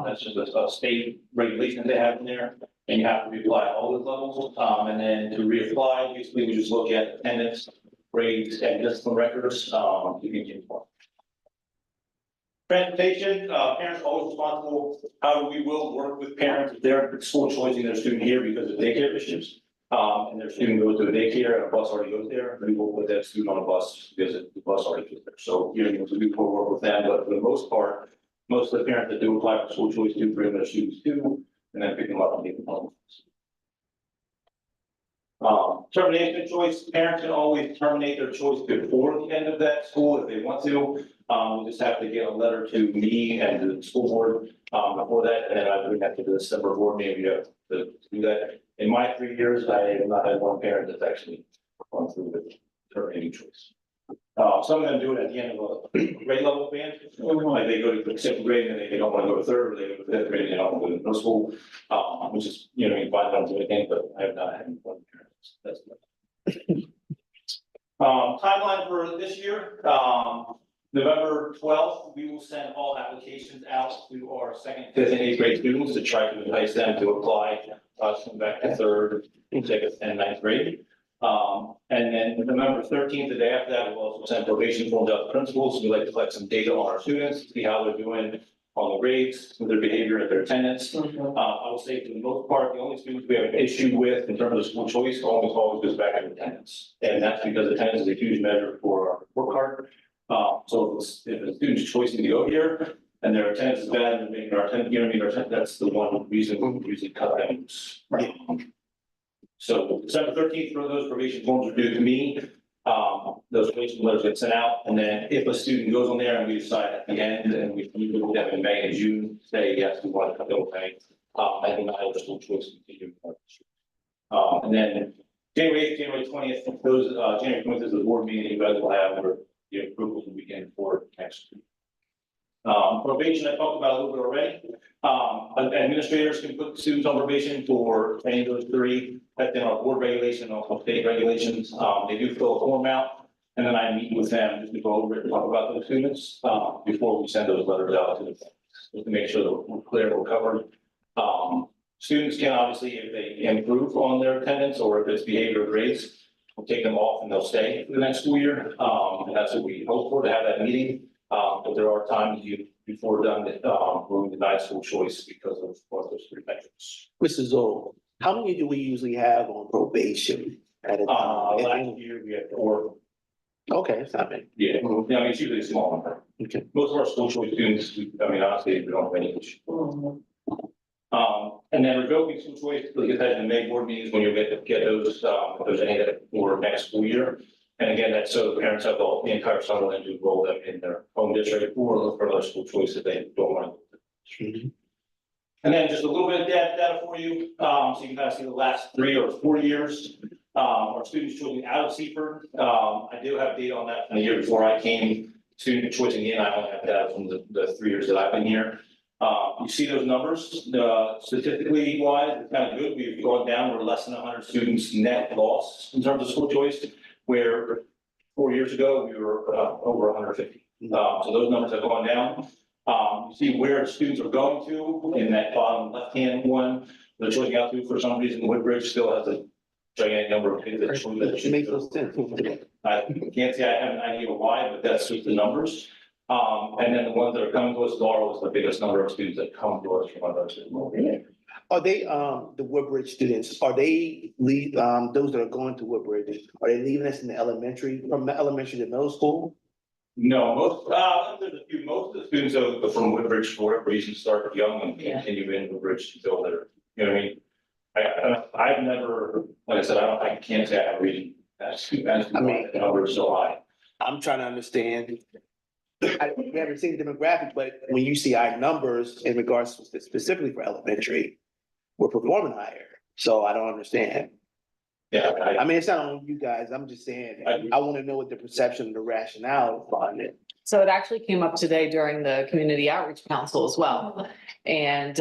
That's just a state regulation they have in there, and you have to reapply at all those levels, and then to reapply, basically, we just look at attendance, grades, and discipline records, you can change one. Transportation, parents are always responsible. However, we will work with parents if they're school choosing their student here because of daycare issues. And their student goes to a daycare and a bus already goes there, we will put that student on a bus because the bus already goes there. So here, we will work with them, but for the most part, most of the parents that do apply for school choice do bring their students to, and then pick them up and take them home. Termination choice, parents can always terminate their choice before the end of that school if they want to. We just have to get a letter to me and to the school board, before that, and then I bring that to the December board meeting, we have to do that. In my 3 years, I have not had one parent that's actually gone through the terminating choice. Some of them do it at the end of a grade level band, like they go to second grade and they don't want to go to third, or they go to fifth grade and they don't want to go to middle school, which is, you know, you find them doing anything, but I have not had one parent. That's timeline for this year, November 12th, we will send all applications out to our second, fifth, and eighth grade students to try to entice them to apply, come back to third, sixth, and ninth grade. And then November 13th, the day after that, we'll also send probation forms out to principals. We like to collect some data on our students, see how they're doing on the grades, with their behavior and their attendance. I will say for the most part, the only students we have an issue with in terms of school choice always goes back to attendance. And that's because attendance is a huge measure for our report card. So if a student's choosing to go here and their attendance is bad, and making our attendance, you know what I mean, our attendance, that's the one reason we usually cut them. So December 13th, for those probation forms are due to me. Those probation letters get sent out, and then if a student goes on there and we decide at the end, and we look at them in May and June, say, yes, we want to cut them away. I think I have school choice continue. And then January 8th, January 20th, those, January 20th is the board meeting, you guys will have, or the approval will begin for next week. Probation, I talked about a little bit already. Administrators can put students on probation for any of those three. That's in our board regulation, also state regulations. They do fill a form out, and then I meet with them just to go over it and talk about those students, before we send those letters out to them, just to make sure that we're clear, we're covered. Students can obviously, if they improve on their attendance or if it's behavior grades, we'll take them off and they'll stay for the next school year. And that's what we hope for, to have that meeting. But there are times before we're done, that, we deny school choice because of one of those three metrics. Mrs. Zoll, how many do we usually have on probation at a time? Last year, we had 4. Okay, it's not bad. Yeah, I mean, it's usually a small number. Okay. Most of our school choice students, I mean, honestly, we don't have any issue. And then revoking school choice, like I said, in the May board meetings, when you get those, if there's any that for next school year. And again, that's so the parents have the entire summer then to enroll them in their home district or look for other school choice if they don't want to. And then just a little bit of data for you, so you can kind of see the last 3 or 4 years. Our students choosing out of Seaford, I do have data on that from the year before I came. Student choosing in, I only have data from the 3 years that I've been here. You see those numbers, statistically wise, it's kind of good. We've gone down, we're less than 100 students net loss in terms of school choice, where 4 years ago, we were over 150. So those numbers have gone down. You see where students are going to in that bottom left-hand one, they're choosing out to. For some reason, Woodbridge still has a gigantic number of kids that choose that. It makes no sense. I can't say I have an idea why, but that's just the numbers. And then the ones that are coming to us, Laurel is the biggest number of students that come to us from other schools. Are they, the Woodbridge students, are they those that are going to Woodbridge, are they leaving us in the elementary, from the elementary to middle school? No, there's a few, most of the students from Woodbridge, for whatever reason, start young and continue in Woodbridge until they're, you know what I mean? I've never, like I said, I can't say I have a reason as to why the number is so high. I'm trying to understand. We haven't seen the demographic, but when you see our numbers in regards to specifically for elementary, we're performing higher. So I don't understand. Yeah, I mean, it's not on you guys. I'm just saying, I want to know what the perception and the rationale behind it. So it actually came up today during the Community Outreach Council as well. And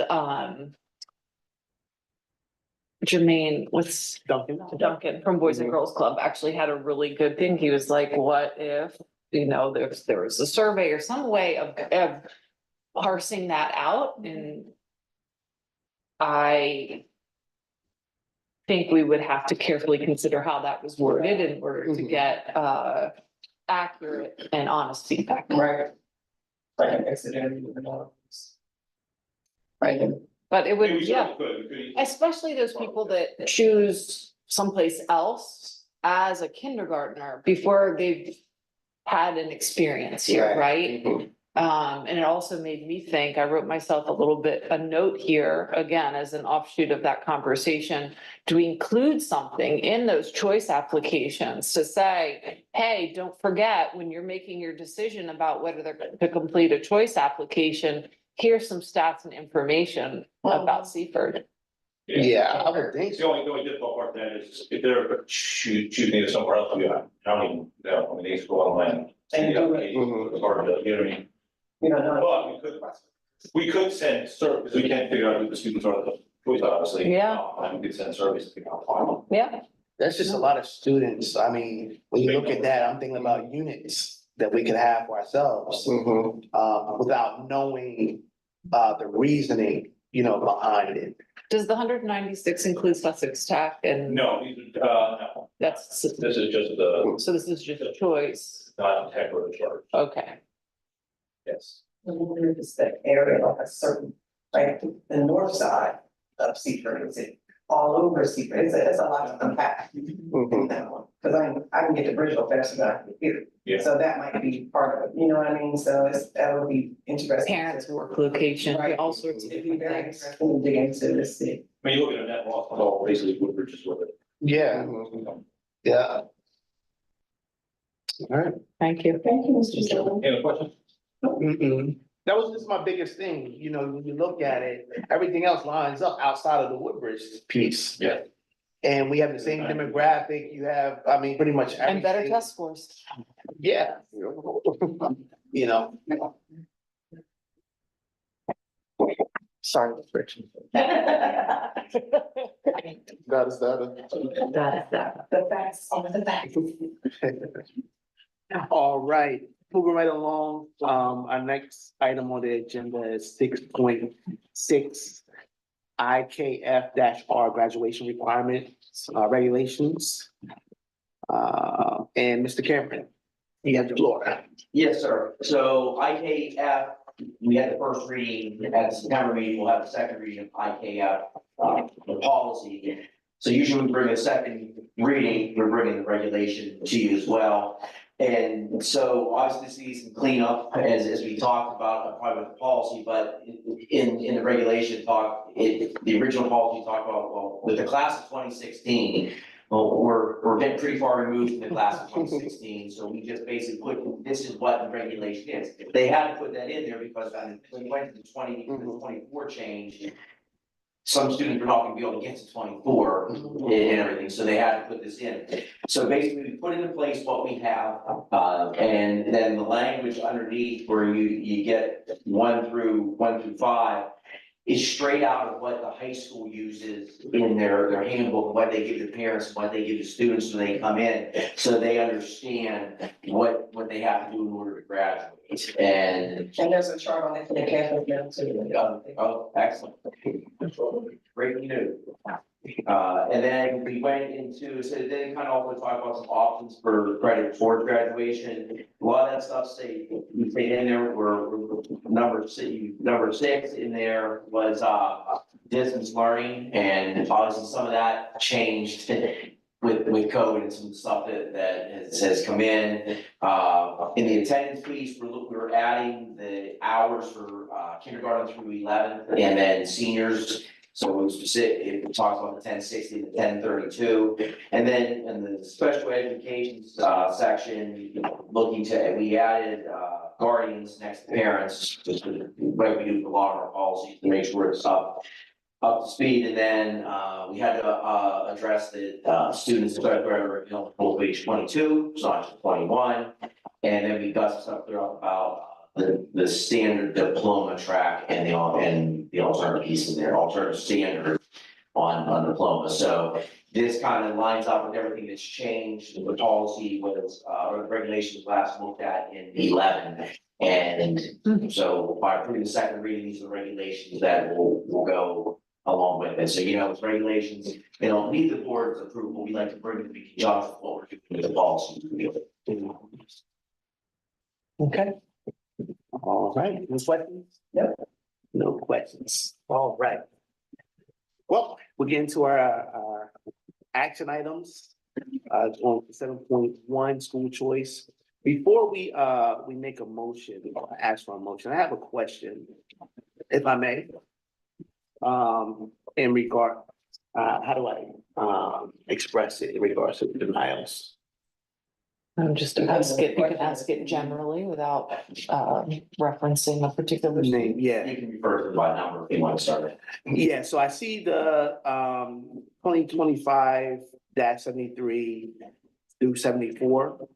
Jermaine with Duncan from Boys and Girls Club actually had a really good thing. He was like, what if, you know, there was a survey or some way of parsing that out? And I think we would have to carefully consider how that was worded in order to get accurate and honest feedback. Right. Like accidentally. Right. But it would, We yeah, certainly could. especially those people that choose someplace else as a kindergartner before they've had an experience here, right? And it also made me think, I wrote myself a note here, again, as an offshoot of that conversation, to include something in those choice applications to say, hey, don't forget when you're making your decision about whether they're to complete a choice application, here's some stats and information about Seaford. Yeah, I would think The only difficult part then is if they're choosing to somewhere else, I don't even know, I mean, they just go online. And do it. It's hard to, you know what I mean? You don't know. But we could send because we can't figure out who the students are, the choice, obviously. Yeah. And we could send surveys to figure out final. Yeah, that's just a lot of students. I mean, when you look at that, I'm thinking about units that we could have for ourselves, without knowing the reasoning, you know, behind it. does the 196 include Sussex Tech and? No, these are, no, That's, this is just the, so this is just a choice, not tech or the charge, okay. yes. It's that area like a certain, like the north side of Seaford, is it all over Seaford? It's a lot of unpack in that one. Cause I can get to Bridgeville faster than I can get Yeah. here. So that might be part of it, you know what I mean? So that would be interesting. Parents' work location, Right. all sorts of It'd be different very things. interesting to dig into this thing. I mean, you look at a net loss, it's all basically Woodbridge is with it. Yeah, yeah. All right. Thank you. Thank you, Mr. Sullivan. Any other questions? That was just my biggest thing, you know, when you look at it, everything else lines up outside of the Woodbridge piece. Yeah. And we have the same demographic, you have, I mean, pretty much everything. And better test scores. Yeah. You know. Sorry, the friction. That That is that. That is that. The facts on the facts. All right, moving right along, our next item on the agenda is 6.6. IKF-R graduation requirements, regulations. And Mr. Cameron, you have the floor. Yes, sir. So IKF, we had the first reading at the September meeting, we'll have the second reading of IKF, the policy. So usually we bring a second reading, we're bringing the regulation to you as well. And so obviously this needs some cleanup as we talked about, probably with the policy, but in the regulation talk, the original policy talked about, well, with the class of 2016, well, we're getting pretty far removed from the class of 2016, so we just basically put, this is what the regulation is. They had to put that in there because when we went to the 24 change, some students are not gonna be able to get to 24 and everything, so they had to put this in. So basically, we put into place what we have, and then the language underneath where you get 1 through 5 is straight out of what the high school uses in their handbook, what they give to parents, what they give to students when they come in, so they understand what they have to do in order to graduate. And there's a chart on it for the campus now too. oh, excellent. Great news. And then we went into, so then kind of also talk about some options for credit towards graduation. A lot of that stuff we stayed in there, were number 6 in there was distance learning, and obviously some of that changed with COVID and some stuff that has come in. In the attendance piece, we're adding the hours for kindergarten through 11th, and then seniors. So it talks about the 1060 to 1032. And then in the special education section, we added guardians next to parents, just like we do for a lot of our policies to make sure it's up to speed. And then we had to address that students are eligible for age 22, so not just 21. And then we got some stuff there about the standard diploma track and the alternative piece in there, alternative standard on diploma. So this kind of lines up with everything that's changed. The policy was, or the regulations last looked at in 11. And so by approving the second reading, these are the regulations that will go along with it. So, with regulations, they don't need the board's approval. We like to bring it to be conjunct with what we're doing with the policy. Okay. All right, no questions? Nope. No questions. All right. Well, we'll get into our action items. On 7.1 school choice. Before we make a motion, or ask for a motion, I have a question, if I may. In regard, how do I express it in regards to denials? Just ask it, you can ask it generally without referencing a particular Name, yeah. You can refer to it by number if you want to start it. Yeah, so I see the 2025-73 through 74.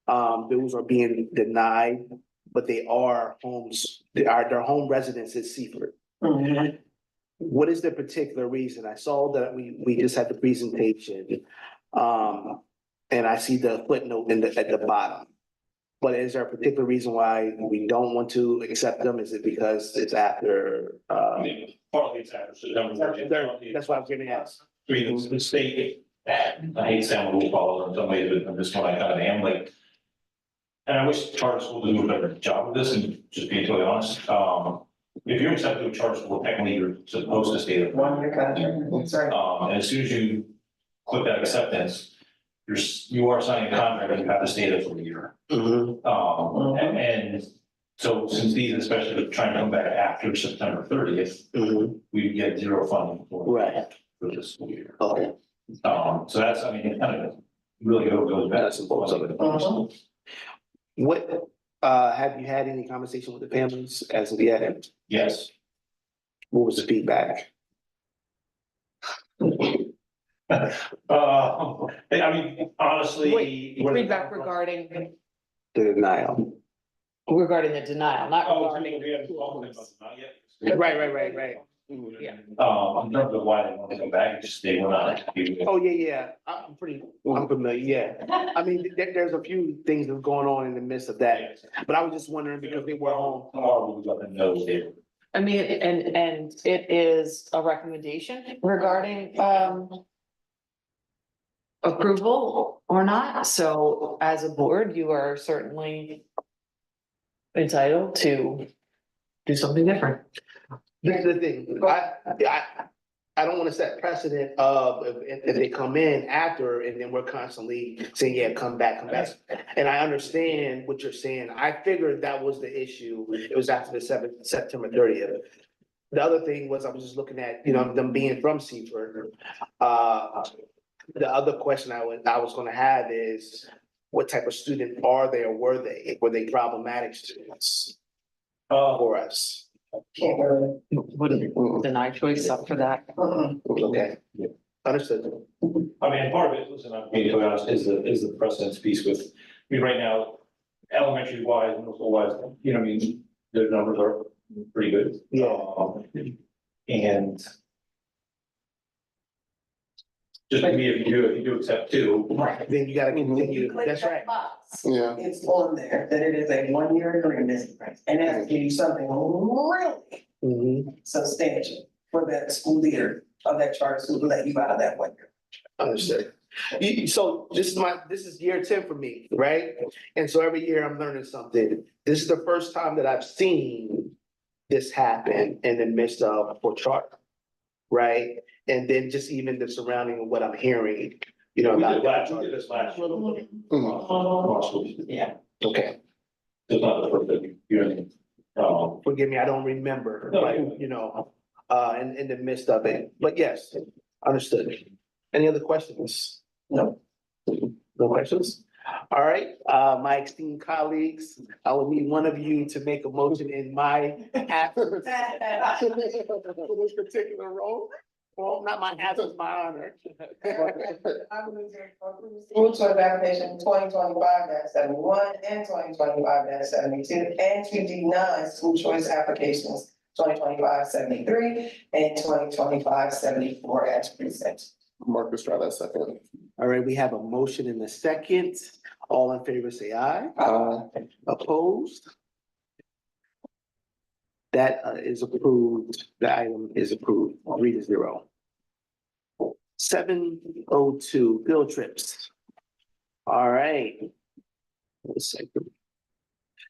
Those are being denied, but they are homes, their home residence is Seaford. What is the particular reason? I saw that we just had the presentation. And I see the footnote at the bottom. But is there a particular reason why we don't want to accept them? Is it because it's after? Partly it's after September. That's what I was gonna ask. The state, I hate sound rule follower in some ways, but this one I kind of am like. And I wish charter schools would do a better job of this, and just being totally honest, if you're accepted to a charter school, technically you're supposed to stay there. 1 year contract, that's right. And as soon as you click that acceptance, you are signing a contract and you have to stay there for a year. And so since these, especially trying to come back after September 30th, we get zero funding for this school year. Okay. So that's, it kind of really goes back. That's important. What, have you had any conversation with the families as of yet? Yes. What was the feedback? Honestly. Feedback regarding The denial. the denial, not Oh, regarding. we haven't talked about it, not yet. Right. Yeah. In terms of why they want to come back, it's just they were not happy with. Oh, yeah, I'm familiar, yeah. I mean, there's a few things that's going on in the midst of that, but I was just wondering because they were home. Tomorrow we'll let them know they I mean, and it is a recommendation regarding, approval or not, so as a board, you are certainly entitled to do something different. This is the thing, I don't wanna set precedent of if they come in after and then we're constantly saying, yeah, come back, come back. And I understand what you're saying. I figured that was the issue. It was after the September 30th. The other thing was I was just looking at, them being from Seaford. The other question I was gonna have is, what type of student are they or were they? Were they problematic students for us? Can't really. Would deny choice up for that? Okay, understood. I mean, part of it, listen, I'm being totally honest, is the precedence piece with, I mean, right now, elementary wise, middle school wise, I mean, the numbers are pretty good. Yeah. And just maybe if you do accept two. Right, then you gotta continue, Click that's that right. box. Yeah. It's on there, that it is a one-year agreement, and it has to give you something really Mhm, substantial for that school leader of that charter school to let you out of that one year. understood. So this is year 10 for me, right? And so every year I'm learning something. This is the first time that I've seen this happen in the midst of for charter, right? And then just even the surrounding of what I'm hearing, We about. did this last year. Yeah. Okay, It's not the first thing, you know what I mean? forgive me, I don't remember, No, but, you're in the midst of it, but yes, understood. Any other questions? No. No questions? All right, my esteemed colleagues, I will need one of you to make a motion in my absence. For this particular role, well, not my absence, my honor. School choice application 2025-71 and 2025-72, and to deny school choice applications 2025-73 and 2025-74 as presented. Marcus, try that second. All right, we have a motion in a second. All in favor, say aye. Opposed? That is approved. The item is approved, 3-0. 702, field trips. All right. One second.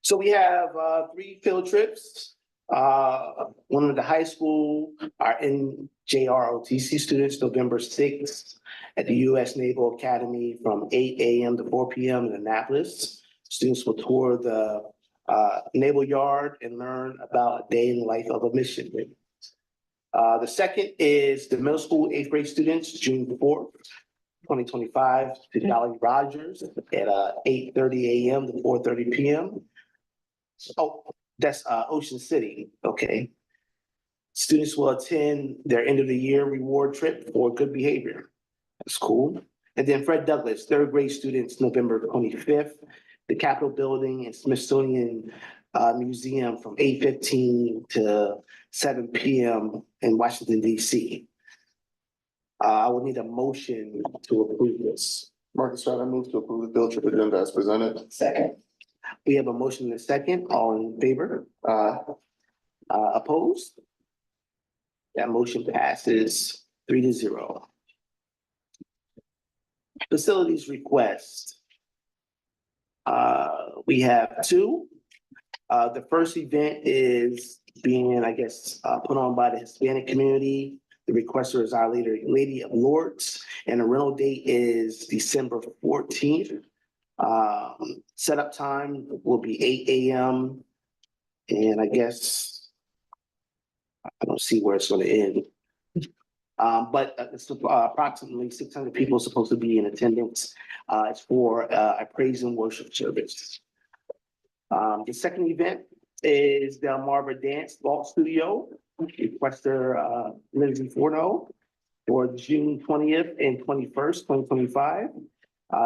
So we have 3 field trips. One of the high school, our NJROTC students, November 6th at the US Naval Academy from 8 a.m. to 4 p.m. in Annapolis. Students will tour the Naval Yard and learn about a day in the life of a midshipman. The second is the middle school 8th grade students, June 4th, 2025, to Jolly Rogers at 8:30 a.m. to 4:30 p.m. Oh, that's Ocean City, okay. Students will attend their end of the year reward trip for good behavior. That's cool. And then Fred Douglass, 3rd grade students, November 25th, the Capitol Building and Smithsonian Museum from 8:15 to 7 p.m. in Washington, D.C. I will need a motion to approve this. Marcus, try to move to approve the field trip agenda as presented. Second. We have a motion in a second. All in favor? Opposed? That motion passes 3-0. Facilities request. We have 2. The first event is being, I guess, put on by the Hispanic community. The requester is Our Lady of Lords, and the rental date is December 14th. Setup time will be 8 a.m. And I guess I don't see where it's going to end. But it's approximately 600 people supposed to be in attendance. It's for a praise and worship service. The second event is the Marva Dance Vault Studio. Requester Lindsay Forno for June 20th and 21st, 2025.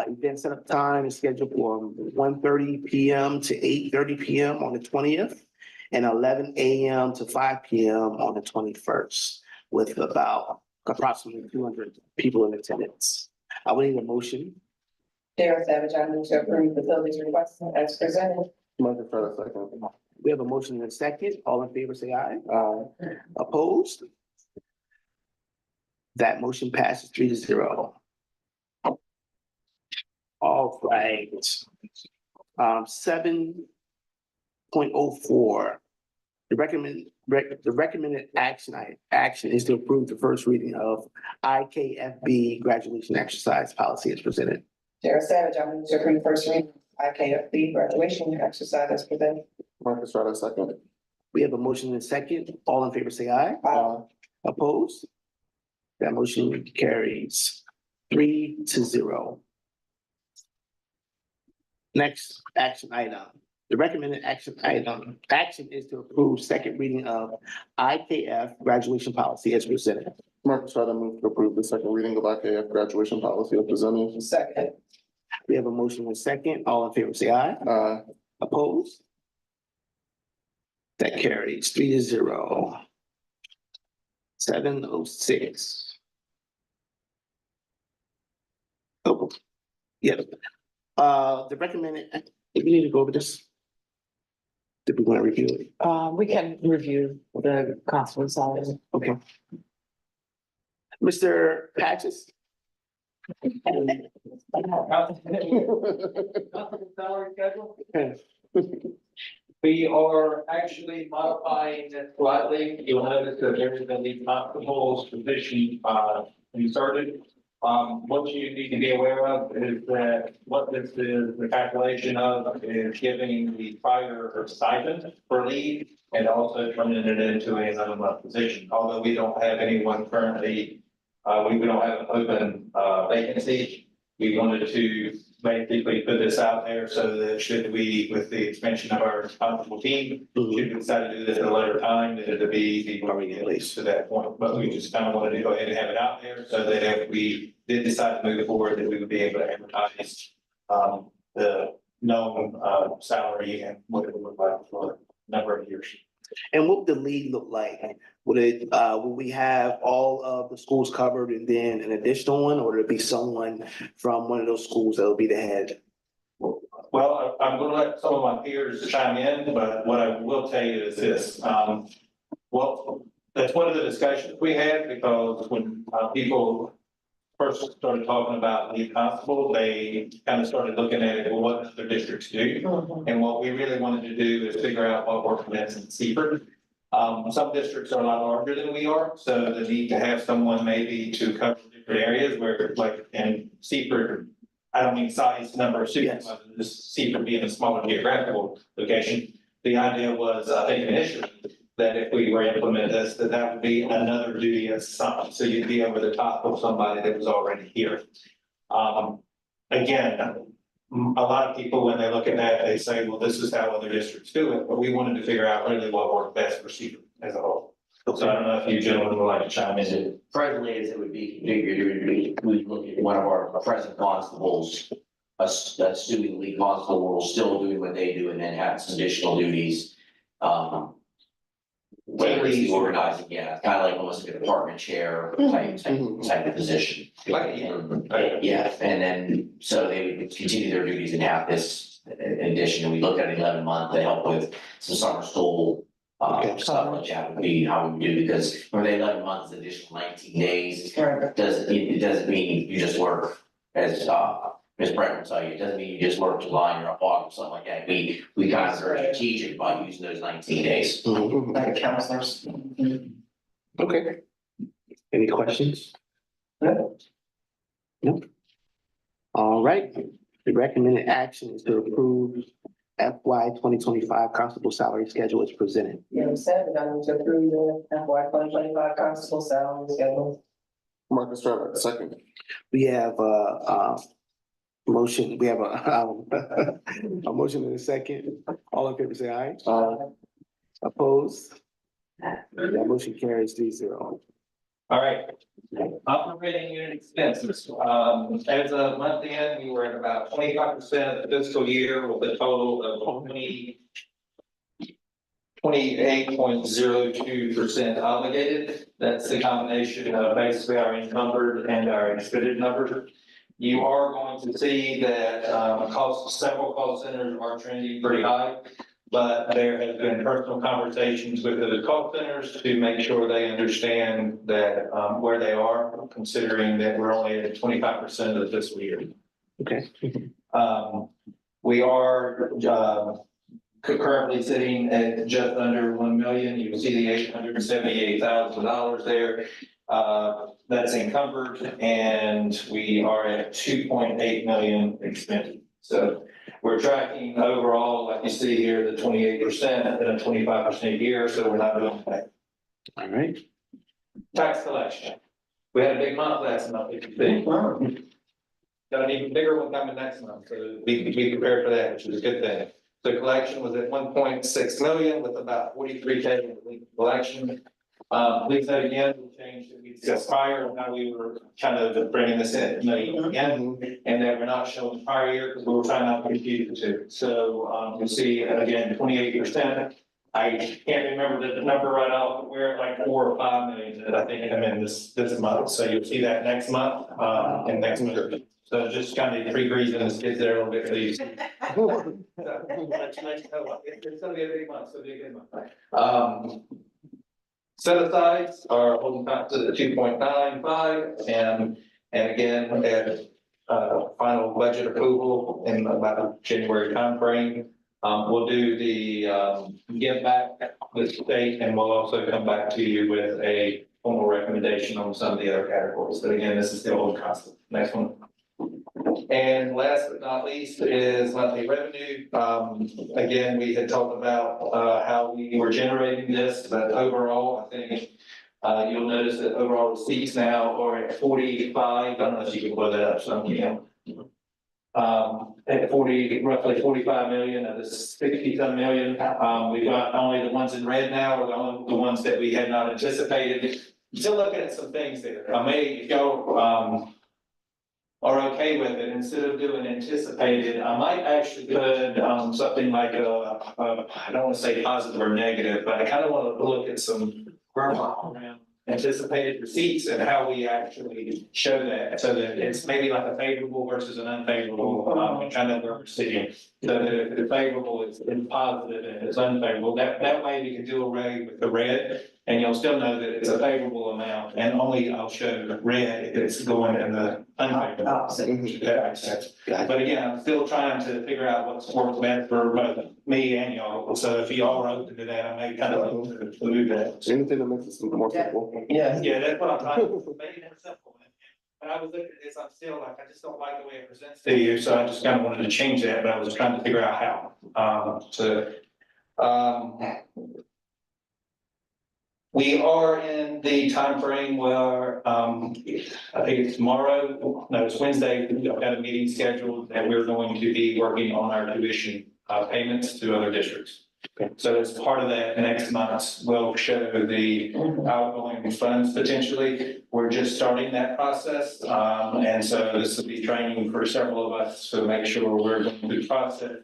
Event setup time is scheduled for 1:30 p.m. to 8:30 p.m. on the 20th and 11 a.m. to 5 p.m. on the 21st, with about approximately 200 people in attendance. I would need a motion. Chair Savage, I move to approve facilities request as presented. Marcus, try that second. We have a motion and a second. All in favor, say aye. Opposed? That motion passes 3-0. All right. 7.04. The recommended action is to approve the first reading of IKFB graduation exercise policy as presented. Chair Savage, I move to approve first reading, IKFB graduation exercise as presented. Marcus Strata, second. We have a motion and a second. All in favor, say aye. Opposed? That motion carries 3-0. Next action item. The recommended action is to approve second reading of IKF graduation policy as presented. Marcus Strata, move to approve the second reading of IKF graduation policy as presented. Second. We have a motion and a second. All in favor, say aye. Opposed? That carries 3-0. 7:06. Oh, yeah. The recommended, we need to go over this. Did we want to review it? We can review the constable salary. Okay. Mr. Patches? Salary schedule? We are actually modifying it slightly. You'll notice that there is a lead constable's position, inserted. What you need to be aware of is that what this is, the calculation of is giving the prior stipend for leave and also turning it into another month position. Although we don't have anyone currently, we don't have an open, vacancy. We wanted to basically put this out there so that should we, with the expansion of our constable team, should we decide to do this at a later time, that it'll be already at least to that point. But we just kind of wanted to go ahead and have it out there so that if we did decide to move forward, that we would be able to advertise the known salary and what it would look like for a number of years. And what would the league look like? Would we have all of the schools covered and then an additional one, or would it be someone from one of those schools that will be the head? Well, I'm gonna let some of my peers chime in, but what I will tell you is this, well, that's one of the discussions we had, because when people first started talking about lead constable, they kind of started looking at it, well, what does other districts do? And what we really wanted to do is figure out what works best in Seaford. Some districts are a lot larger than we are, so the need to have someone maybe to cover different areas where, like in Seaford, I don't mean size, number of supervisors, just Seaford being a smaller geographical location. The idea was, I think initially, that if we were to implement this, that would be another duty assigned, so you'd be over the top of somebody that was already here. Again, a lot of people, when they look at that, they say, well, this is how other districts do it, but we wanted to figure out really what worked best for Seaford as a whole. So I don't know if you gentlemen would like to chime in. Presently, as it would be configured, we look at one of our present constables, a student lead constable will still doing what they do and then have some additional duties. Whether it's the organizing, yeah, kind of like almost like a department chair type of position. Yeah, and then, so they would continue their duties and have this addition, and we looked at 11-month to help with some summer school. Stuff like that would be how we would do, because for the 11 months, additional 19 days, it doesn't mean you just work as, Ms. Brett will tell you, it doesn't mean you just work July or August, something like that. We kind of are strategic about using those 19 days. Like counselors. Okay. Any questions? No. All right. The recommended action is to approve FY 2025 constable salary schedule as presented. Chair Savage, I move to approve the FY 2025 constable salary schedule. Marcus Strata, second. We have motion, we have a motion in a second. All in favor, say aye. Opposed? That motion carries 3-0. All right. Operating unit expenses, as of month end, we were at about 25% of the fiscal year with a total of 28.02% obligated. That's the combination of basically our encumbered and our expended numbers. You are going to see that several call centers are trending pretty high. But there has been personal conversations with the call centers to make sure they understand that, where they are, considering that we're only at 25% of the fiscal year. Okay. We are, currently sitting at just under 1 million. You can see the $878,000 there. That's encumbered, and we are at 2.8 million expended. So we're tracking overall, like you see here, the 28% and a 25% year, so we're not doing that. All right. Tax collection. We had a big month last month, if you think. Got an even bigger one coming next month, so be prepared for that, which is a good thing. The collection was at 1.6 million with about 43K in legal collection. Please note again, the change that we discussed prior, and how we were kind of bringing this in again, and that we're not showing the prior year because we were trying not to confuse the two. So, you'll see again, 28%. I can't remember the number right off, but we're at like 4 or 5 million that I think come in this month. So you'll see that next month, and next month. So just kind of pre-greasing this kids there a little bit, please. It's gonna be a big month, so be a good month. Set asides are holding back to the 2.95, and again, at final budget approval in about January timeframe. We'll do the give back with the state, and we'll also come back to you with a formal recommendation on some of the other categories. But again, this is still old constant. Next one. And last but not least is monthly revenue. Again, we had talked about how we were generating this, but overall, I think you'll notice that overall receipts now are at 45. I don't know if you can blow that up some, at roughly 45 million of the 60-some million. We've got only the ones in red now, or the only the ones that we had not anticipated. Still looking at some things there. I may go are okay with it, instead of doing anticipated, I might actually put something like I don't want to say positive or negative, but I kind of want to look at some around anticipated receipts and how we actually show that, so that it's maybe like a favorable versus an unfavorable, kind of where we're sitting. So that if it's favorable, it's positive, and if it's unfavorable, that way we can do away with the red, and you'll still know that it's a favorable amount, and only I'll show the red if it's going in the unfavorable. Opposite. That makes sense. But again, I'm still trying to figure out what's works best for both me and y'all, so if y'all are open to that, I may kind of look to move that. Anything that makes it more simple. Yeah, that's what I'm trying to make it simple. When I was looking at this, I'm still like, I just don't like the way it presents to you, so I just kind of wanted to change that, but I was trying to figure out how. We are in the time frame where, I think it's tomorrow, no, it's Wednesday, we've got a meeting scheduled, and we're going to be working on our tuition payments to other districts. Okay. So as part of that, next month, we'll show the outgoing funds potentially. We're just starting that process. And so this will be training for several of us to make sure we're going through the process.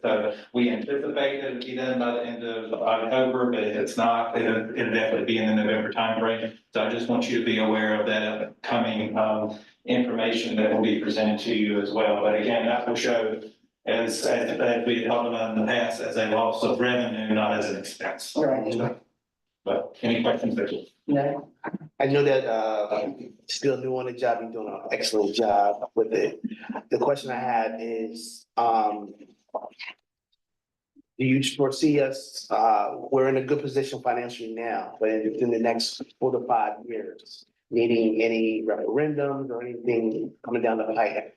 We anticipate that it'll be done by the end of October, but if it's not, it'll definitely be in the November timeframe. So I just want you to be aware of that upcoming information that will be presented to you as well. But again, that will show as we talked about in the past, as a loss of revenue, not as an expense. Right. But any questions there? No. I know that still new on the job, you're doing an excellent job with it. The question I had is, do you foresee us, we're in a good position financially now, but in the next 4 to 5 years, needing any referendums or anything coming down the pipe?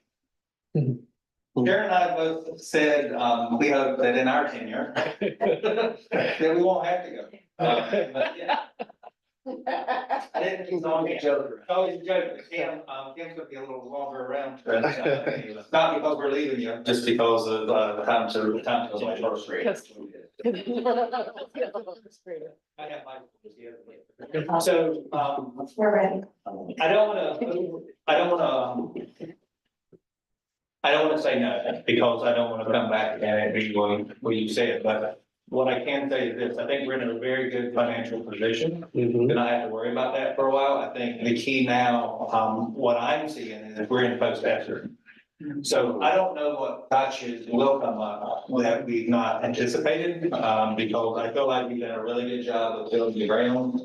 Sharon and I both said, we hope that in our tenure, that we won't have to go. But yeah. I didn't, it's always a joke. Always a joke, but Cam's gonna be a little longer around. Not because we're leaving you, just because of, time to my first grade. I have my. So, We're ready. I don't wanna say no, because I don't wanna come back and be what you said, but what I can say is this: I think we're in a very good financial position. Mhm. And I have to worry about that for a while. I think the key now, what I'm seeing is we're in post-extra. So I don't know what gotchas will come up that we've not anticipated, because I feel like we've done a really good job of building the ground.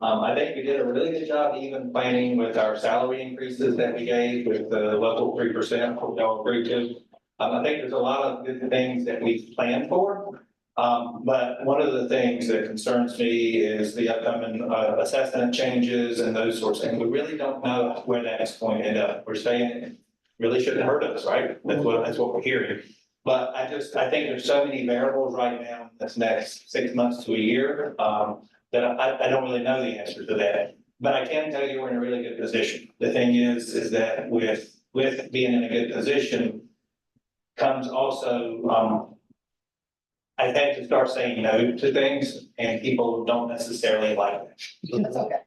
I think we did a really good job even planning with our salary increases that we gave with the local 3% y'all agreed to. I think there's a lot of good things that we've planned for. But one of the things that concerns me is the upcoming assessment changes and those sorts of things. We really don't know where that's going to end up. We're saying it really shouldn't hurt us, right? That's what we're hearing. But I think there's so many variables right now in this next 6 months to a year, that I don't really know the answer to that. But I can tell you we're in a really good position. The thing is that with being in a good position comes also, I've had to start saying no to things and people don't necessarily like that. That's okay.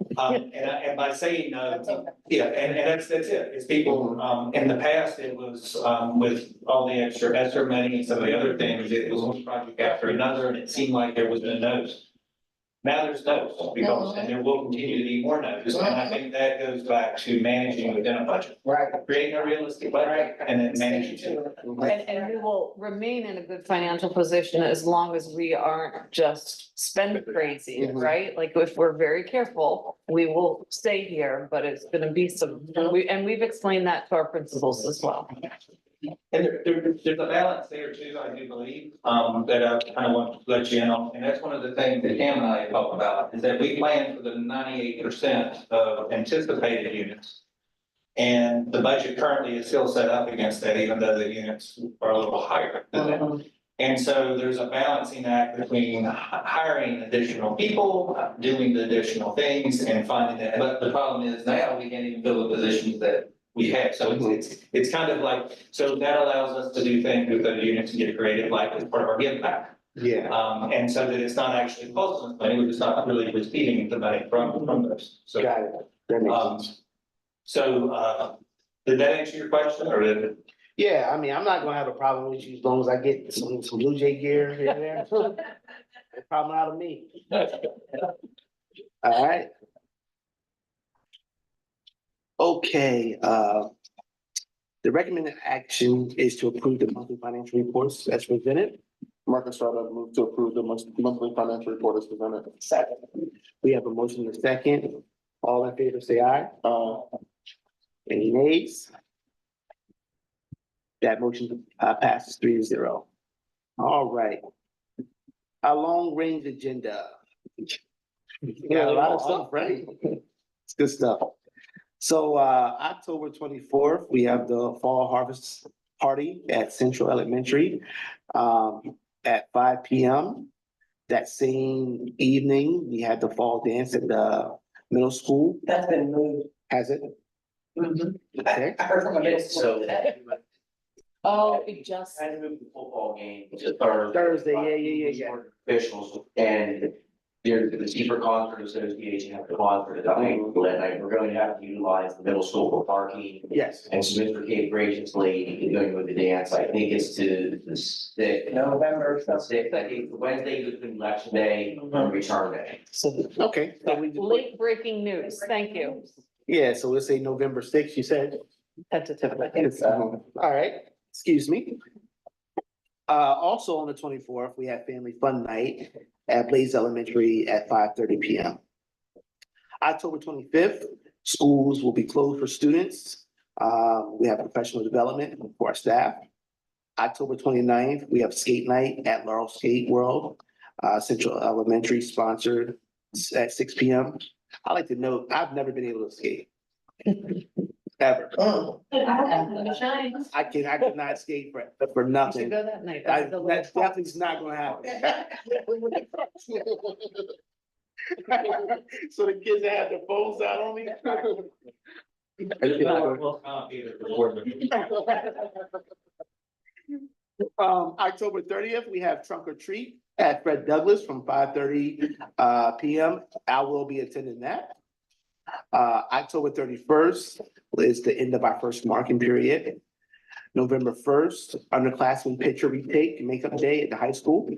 And by saying no, That's okay. yeah, and that's it. It's people, in the past, it was, with all the extra ESSER money and some of the other things, it was one project after another and it seemed like there was no no's. Now there's no's because, and there will continue to be more no's. And I think that goes back to managing within a budget, Right. creating a realistic budget and then managing it. And we will remain in a good financial position as long as we aren't just spend crazy, Mhm. right? Like if we're very careful, we will stay here, but it's gonna be and we've explained that to our principals as well. And there's a balance there too, I do believe, that I kind of want to let you in on, and that's one of the things that Cam and I have talked about, is that we plan for the 98% of anticipated units. And the budget currently is still set up against that, even though the units are a little higher than that. And so there's a balancing act between hiring additional people, doing the additional things and finding that, but the problem is now we can't even fill the positions that we have, so it's kind of like, so that allows us to do things with those units and get creative, like as part of our give back. Yeah, And so that it's not actually costing us money, we're just not really receiving the money from those, so. got it. That makes sense. So, did that answer your question, or did it? Yeah, I mean, I'm not gonna have a problem with you as long as I get some Blue Jay gear here and there. No problem out of me. All right. Okay, the recommended action is to approve the monthly financial reports as presented. Marcus Strada move to approve the monthly financial report as presented. Second. We have a motion and a second. All in favor, say aye. Any nays? That motion passes 3-0. All right. Our long-range agenda. Got a lot of stuff, right? It's good stuff. So October 24th, we have the Fall Harvest Party at Central Elementary at 5 p.m. That same evening, we had the fall dance at the middle school. That's been moved. Has it? Okay. I heard from a middle Yes, school so today. Oh, we just. I had to move the football game to Thursday, yeah. Officials and there's the Seaper Concert Association have the concert that night. We're going to have to utilize the middle school for parking. Yes. And so Mr. Kate graciously going with the dance. I think it's to the sixth. November. Sixth, I think Wednesday between election day and return day. Okay. So we just- Late breaking news, thank you. Yeah, so let's say November 6th, you said? Tentatively. All right, excuse me. Also on the 24th, we have Family Fun Night at Blaze Elementary at 5:30 p.m. October 25th, schools will be closed for students. We have professional development for our staff. October 29th, we have skate night at Laurel Skate World, Central Elementary sponsored at 6 p.m. I like to note, I've never been able to skate. Ever. I cannot skate for You should nothing. go that night. I, That's the that's little- definitely not gonna happen. So the kids that have their phones out on me. October 30th, we have trunk or treat at Fred Douglas from 5:30 p.m. I will be attending that. October 31st is the end of our first marking period. November 1st, underclassmen picture retake makeup day at the high school.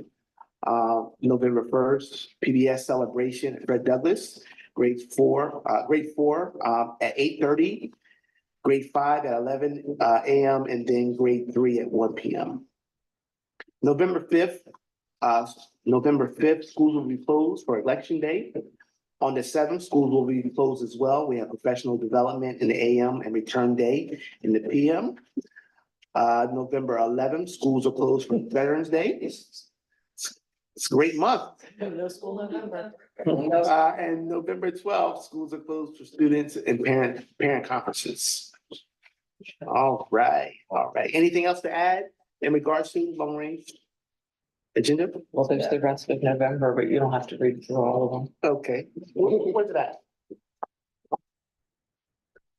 November 1st, PBS celebration at Fred Douglas, grade four, at 8:30. grade 5 at 11 AM, and then grade 3 at 1 PM. November 5th, schools will be closed for election day. On the 7th, schools will be closed as well. We have professional development in the AM and return day in the PM. November 11th, schools are closed for Veterans Day. It's a great month. No school November. And November 12th, schools are closed for students and parent conferences. All right. Anything else to add in regards to long range agenda? Well, there's the rest of November, but you don't have to read through all of them. Okay. What's that?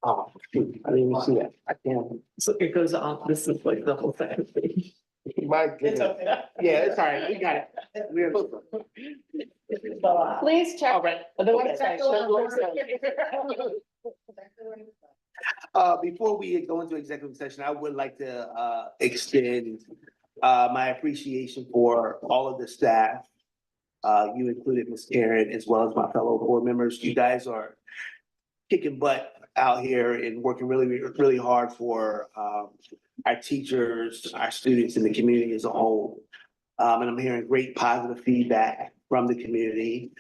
Oh, shoot, I didn't even see that. I can't. So it goes on, this is like the whole thing. My It's goodness. okay. Yeah, it's all right. We got it. We're. Please check All right. the website. Before we go into executive session, I would like to extend my appreciation for all of the staff. You included Ms. Karen as well as my fellow board members. You guys are kicking butt out here and working really hard for our teachers, our students, and the community as a whole. And I'm hearing great positive feedback from the community,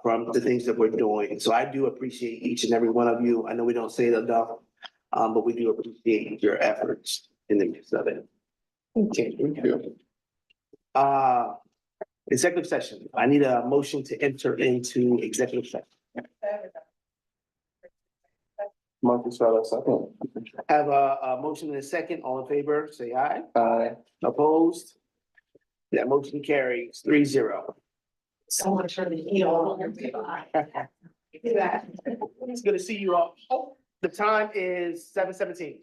from the things that we're doing. So I do appreciate each and every one of you. I know we don't say it enough, but we do appreciate your efforts in the midst of it. Okay. Executive session. I need a motion to enter into executive session. Marcus, second. Have a motion and a second. All in favor, say aye. Aye. Opposed? That motion carries 3-0. So much for the heel. It's good to see you all. The time is 7:17.